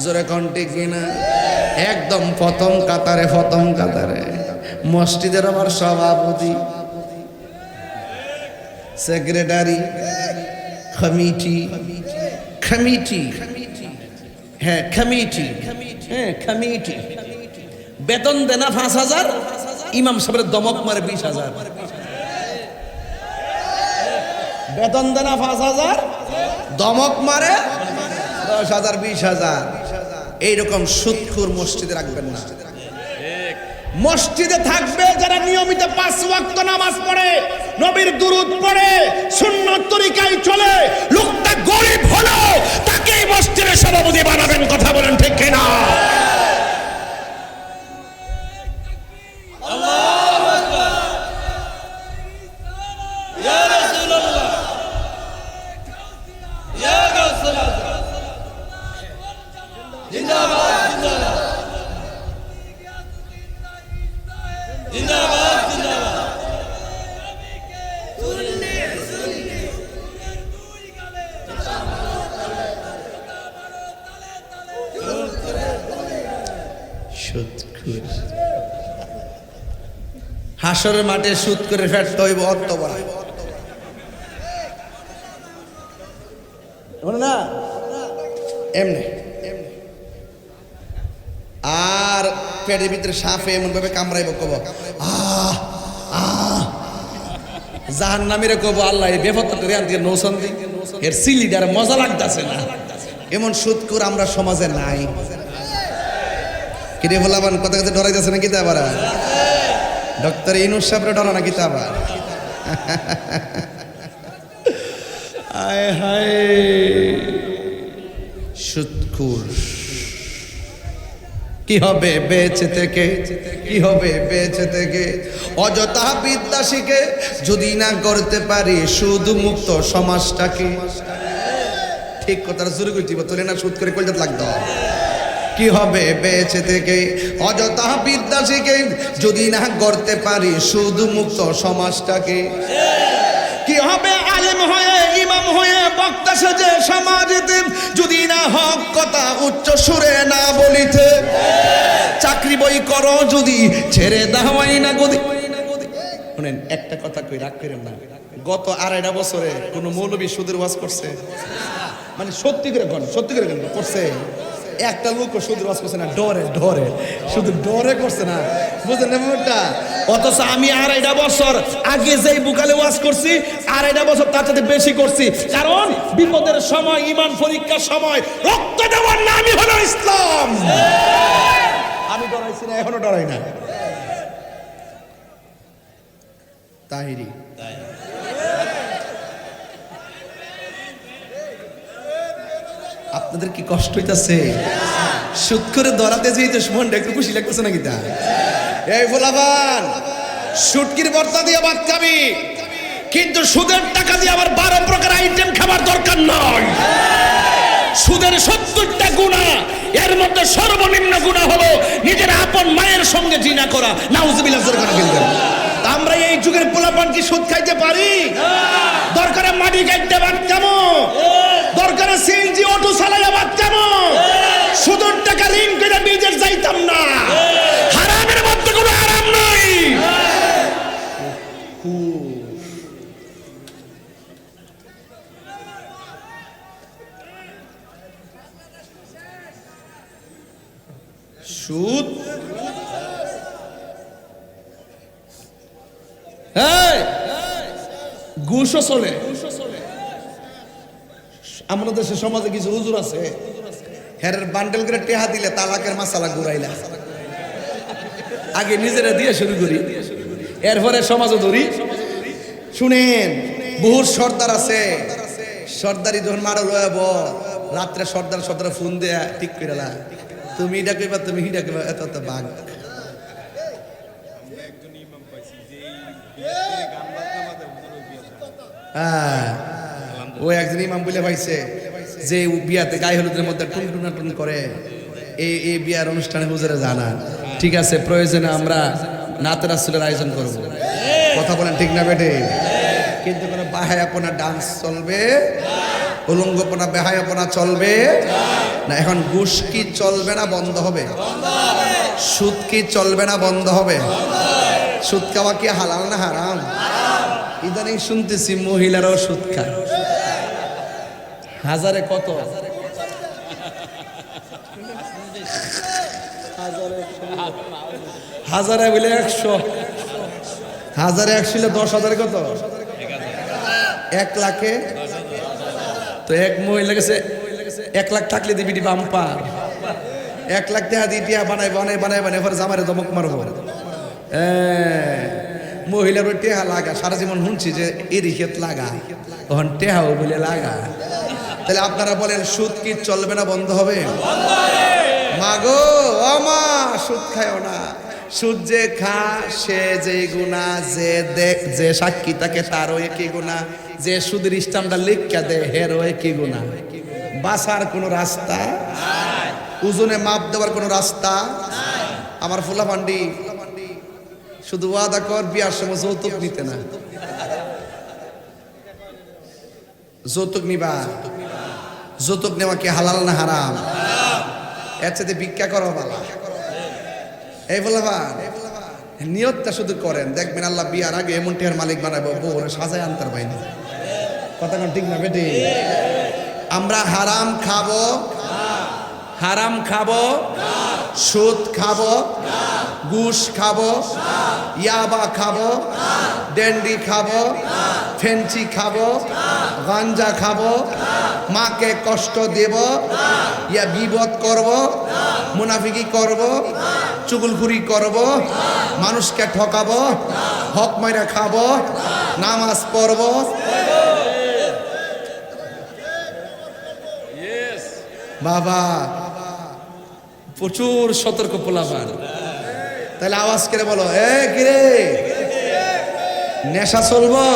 B: জোরে কণ্ঠে কিনা? একদম প্রথম কাতারে, প্রথম কাতারে মসজিদের আমার সভাপতি, সেক্রেটারি, কমিটি, কমিটি, হ্যাঁ কমিটি, হ্যাঁ কমিটি, বেতন দেনা 5,000, ইমাম সাহেবের দমক মারে 20,000। বেতন দেনা 5,000, দমক মারে 10,000 20,000। এইরকম সুদখোর মসজিদে রাখবেন না। মসজিদে থাকবে যারা নিয়মিত 5 ওয়াক্ত নামাজ পড়ে, নবীর দুরূদ পড়ে, সুন্নাত তরিকায় চলে। লোকটা গরিব হলো তাকেই মসজিদের সভাপতি বানাবেন। কথা বলেন ঠিক কিনা? আল্লাহু আকবার, ইয়া রাসূলুল্লাহ, ইয়া রাসূলুল্লাহ, জিন্দাবাদ, জিন্দাবাদ, জিন্দাবাদ, জিন্দাবাদ। হাসরের মাঠে সুদ করে ফেরত হইব অর্থ বড়। এমনি আর পেটের ভিতরে সাপে এমন ভাবে কামড়াইব কব আহ আহ জাহান্নামীরে কব আল্লাহ এই বেফত করে আনতে নৌসন দি এর সিলিডার মজা লাগতাছে না। এমন সুদকুর আমরা সমাজে নাই। কিরে বলাবান কথা কথা ডরাইতেছে না কিতা আবার ডক্টর ইনুস সাহেবরে ডরা না কিতা আবার আয় হায় সুদকুর কি হবে বেঁচে থেকে, কি হবে বেঁচে থেকে অযথা বিদ্যা শিখে যদি না করতে পারি সুদ মুক্ত সমাজটাকে। ঠিক কথাটা শুরু করছি তোলে না সুদ করে কলজাত লাগতো। কি হবে বেঁচে থেকে অযথা বিদ্যা শিখে যদি না করতে পারি সুদ মুক্ত সমাজটাকে। কি হবে আলেম হয়ে ইমাম হয়ে বক্তা সেজে সমাজেতে যদি না হক কথা উচ্চ সুরে না বলিতে। চাকরি বই করো যদি ছেড়ে দাওয়াই না গদি। শুনেন একটা কথা কই রাগ করেন না, গত 2.5 বছরে কোন মৌলবী সুদের ওয়াজ করছে? মানে সত্যি করে কোন সত্যি করে কোন করছে? একটা লোক সুদের ওয়াজ করছে না, ডরে ডরে শুধু ডরে করছে না, বুঝলেন না ব্যাপারটা? অথচ আমি 2.5 বছর আগে যেই বুকালে ওয়াজ করছি 2.5 বছর তার সাথে বেশি করছি। কারণ বিপদের সময়, ইমান পরীক্ষার সময় রক্ত দেওয়ার নামই হলো ইসলাম। আমি ডরাইছি না, এখনো ডরাই না। তাহিরি আপনাদের কি কষ্ট হইতাছে? সুদ করে ধরাতে যেই তো মনটা একটু খুশি লাগতেছে নাকি? তা এই ভোলাবান সুটকির ভর্তা দিয়ে ভাত খাবি, কিন্তু সুদের টাকা দিয়ে আবার 12 প্রকার আইটেম খাবার দরকার নয়। সুদের 70টা গুনাহ, এর মধ্যে সর্বনিম্ন গুনাহ হলো নিজের আপন মায়ের সঙ্গে জিনা করা। নাউজুবিল্লাহ জোরে করে বলবেন। আমরা এই যুগের পোলাপান কি সুদ খাইতে পারি? দরকারে মাটি কাটতে পারতামো, দরকারে সিএনজি অটো চালাইয়া পারতামো, সুদের টাকা ঋণ করে বিদেশ যাইতাম না। হারামের মধ্যে কোনো আরাম নাই। সুদ ঘুষও চলে। আমাদের দেশে সমাজে কিছু হুজুর আছে, হেরের বান্ডেল করে টেহা দিলে তালাকের মাসালা ঘুরাইলা। আগে নিজেরা দিয়ে শুরু করি, এরপরে সমাজে ধরি। শুনেন, বহু সর্দার আছে, সর্দারি যখন মারা লয়াব রাত্রে সর্দার সর্দার ফোন দেয়া ঠিক করে লা, তুমি এটা কইবা, তুমি হিটা কইবা, এত এত বাঘ। ওই একজন ইমাম বলে পাইছে যে বিয়াতে গায়ে হলুদের মধ্যে টুনটুনা টুন করে, এই বিয়ার অনুষ্ঠানে হুজুরে জানা। ঠিক আছে, প্রয়োজনে আমরা নাতে রাসূলের আয়োজন করব। কথা বলেন ঠিক না বেটে? কিন্তু কোনো বাহায়াপনা ডান্স চলবে, উলঙ্গপনা বেহায়াপনা চলবে না। এখন ঘুষ কি চলবে না বন্ধ হবে? সুদ কি চলবে না বন্ধ হবে? সুদ খাওয়া কি হালাল না হারাম? ইদানিং শুনতেছি মহিলারাও সুদ খায়। হাজারে কত? হাজারে বলে 100, হাজারে 100 10,000 কত? 1 লাখে তো এক মহিলা গেছে 1 লাখ থাকলে দিবি বাম্পার। 1 লাখ টাকা দিয়ে টিয়া বানাই বানাই বানাই বানাই পরে জামারে দমক মারবো। মহিলার টেহা লাগা সারা জীবন শুনছি যে এরি ক্ষেত লাগা, তখন টেহাও বলে লাগা। তাহলে আপনারা বলেন সুদ কি চলবে না বন্ধ হবে? মাগো আমা সুদ খায়ও না। সুদ যে খা সে যে গুণা, যে দেখ যে সাক্ষী তাকে তারও একই গুণা, যে সুদের স্টাম্পটা লিখা দে হেরও একই গুণা। বাঁচার কোনো রাস্তা, ওজনে মাপ দেওয়ার কোনো রাস্তা। আমার ফুলা ভান্ডি শুধু ওয়াদা কর বিয়ার সময় যৌতুক নিতে না। যৌতুক নিবা? যৌতুক নেওয়া কি হালাল না হারাম? এর সাথে ভিক্ষা করো বালা। এই বলবান নিয়তটা শুধু করেন, দেখবেন আল্লাহ বিয়ার আগে এমন টেহার মালিক বানাবো, বউরে সাজায় আনতার বাইরে। কথা কোন ঠিক না বেটি? আমরা হারাম খাবো
A: হারাম খাবো, সুদ খাবো, ঘুষ খাবো, ইয়াবা খাবো, ডেন্ডি খাবো, ফেঞ্চি খাবো, গাঞ্জা খাবো, মাকে কষ্ট দেব, ইয়া বিপদ করব, মুনাফিকি করব, চুগলখুরি করব, মানুষকে ঠকাবো, হক মাইরা খাবো, নামাজ পড়বো। বাবা প্রচুর সতর্ক পোলাপান। তাহলে আওয়াজ করে বলো, এ কিরে নেশা চলবো?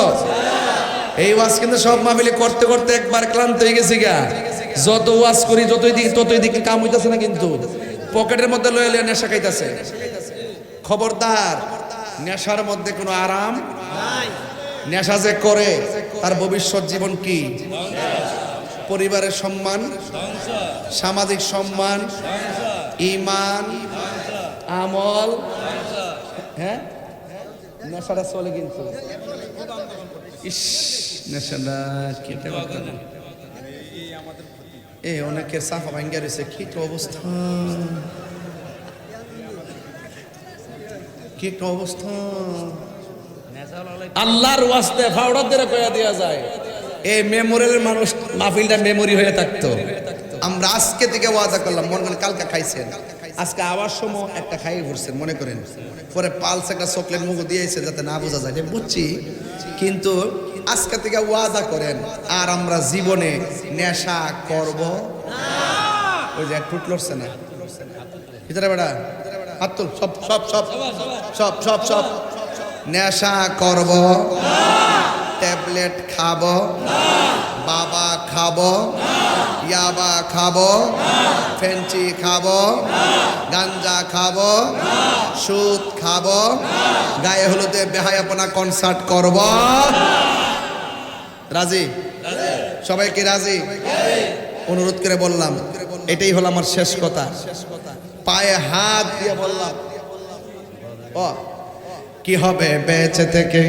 A: এই ওয়াজ কিন্তু সব মাহফিলে করতে করতে একবার ক্লান্ত হয়ে গেছি গা। যত ওয়াজ করি ততই দিকে কাম হইতাছে না, কিন্তু পকেটের মধ্যে লয়ে লয়ে নেশা খাইতাছে। খবরদার, নেশার মধ্যে কোনো আরাম নাই। নেশা যে করে তার ভবিষ্যৎ জীবন কি? পরিবারের সম্মান, সামাজিক সম্মান, ঈমান, আমল, হ্যাঁ নেশাটা চলে কিন্তু। ইস নেশাটা কেটে অনেকের সাফা ভাঙ্গা রয়েছে। কি একটা অবস্থা, কি একটা অবস্থা। আল্লাহর ওয়াস্তে ফাওড়া দিয়ে কয়া দেওয়া যায়, এই মেমোরিয়ালের মানুষ মাহফিলটা মেমোরি হয়ে থাকতো। আমরা আজকে থেকে ওয়াদা করলাম, মনে করেন কালকে খাইছেন, আজকে আবার সময় একটা খাইয়ে ঘুরছেন মনে করেন, পরে পালস একটা চকলেট মুখ দিয়েছে যাতে না বোঝা যায়, বুঝছি। কিন্তু আজকে থেকে ওয়াদা করেন, আর আমরা জীবনে নেশা করব না। ওই যে টুট লড়ছে না ভিতরে বেড়া, হাত তুল, সব সব সব সব সব সব নেশা করব, ট্যাবলেট খাবো, বাবা খাবো, ইয়াবা খাবো, ফেঞ্চি খাবো, গাঞ্জা খাবো, সুদ খাবো, গায়ে হলুদে বেহায়াপনা কনসার্ট করব। রাজি? সবাই কি রাজি? অনুরোধ করে বললাম, এটাই হলো আমার শেষ কথা। পায়ে হাত দিয়ে বললাম, ও কি হবে বেঁচে থেকে,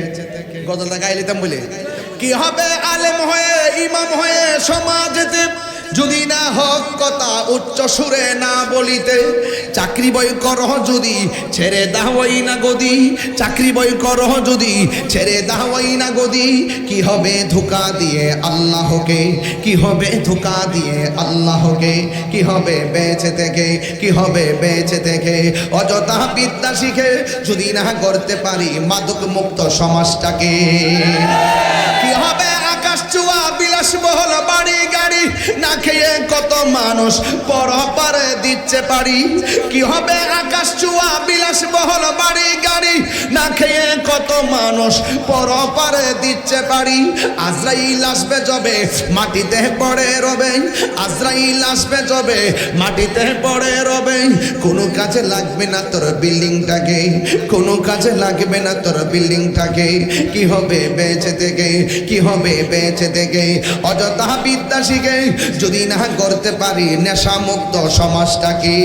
A: গজলটা গাই লিতাম বলে, কি হবে আলেম হয়ে ইমাম হয়ে সমাজেতে, যদি না হক কথা উচ্চ সুরে না বলিতে। চাকরি বই করহ যদি ছেড়ে দাওয়াই না গদি, চাকরি বই করহ যদি ছেড়ে দাওয়াই না গদি। কি হবে ধোঁকা দিয়ে আল্লাহকে, কি হবে ধোঁকা দিয়ে আল্লাহকে, কি হবে বেঁচে থেকে, কি হবে বেঁচে থেকে। অযথা বিদ্যা শিখে যদি না করতে পারি মাদক মুক্ত সমাজটাকে। কি হবে আকাশ চুয়া বিলাসবহুল বাড়ি গাড়ি, না খেয়ে কত মানুষ পরপারে দিচ্ছে পারি। কি হবে আকাশ চুয়া বিলাসবহুল বাড়ি গাড়ি, না খেয়ে কত মানুষ পরপারে দিচ্ছে পারি। আজরাইল আসবে যবে মাটিতে পড়ে রবে, আজরাইল আসবে যবে মাটিতে পড়ে রবে। কোনো কাজে লাগবে না তোর বিল্ডিংটাকে, কোনো কাজে লাগবে না তোর বিল্ডিংটাকে। কি হবে বেঁচে থেকে, কি হবে বেঁচে থেকে। অযথা বিদ্যা শিখে যদি না করতে পারি নেশা মুক্ত সমাজটাকে।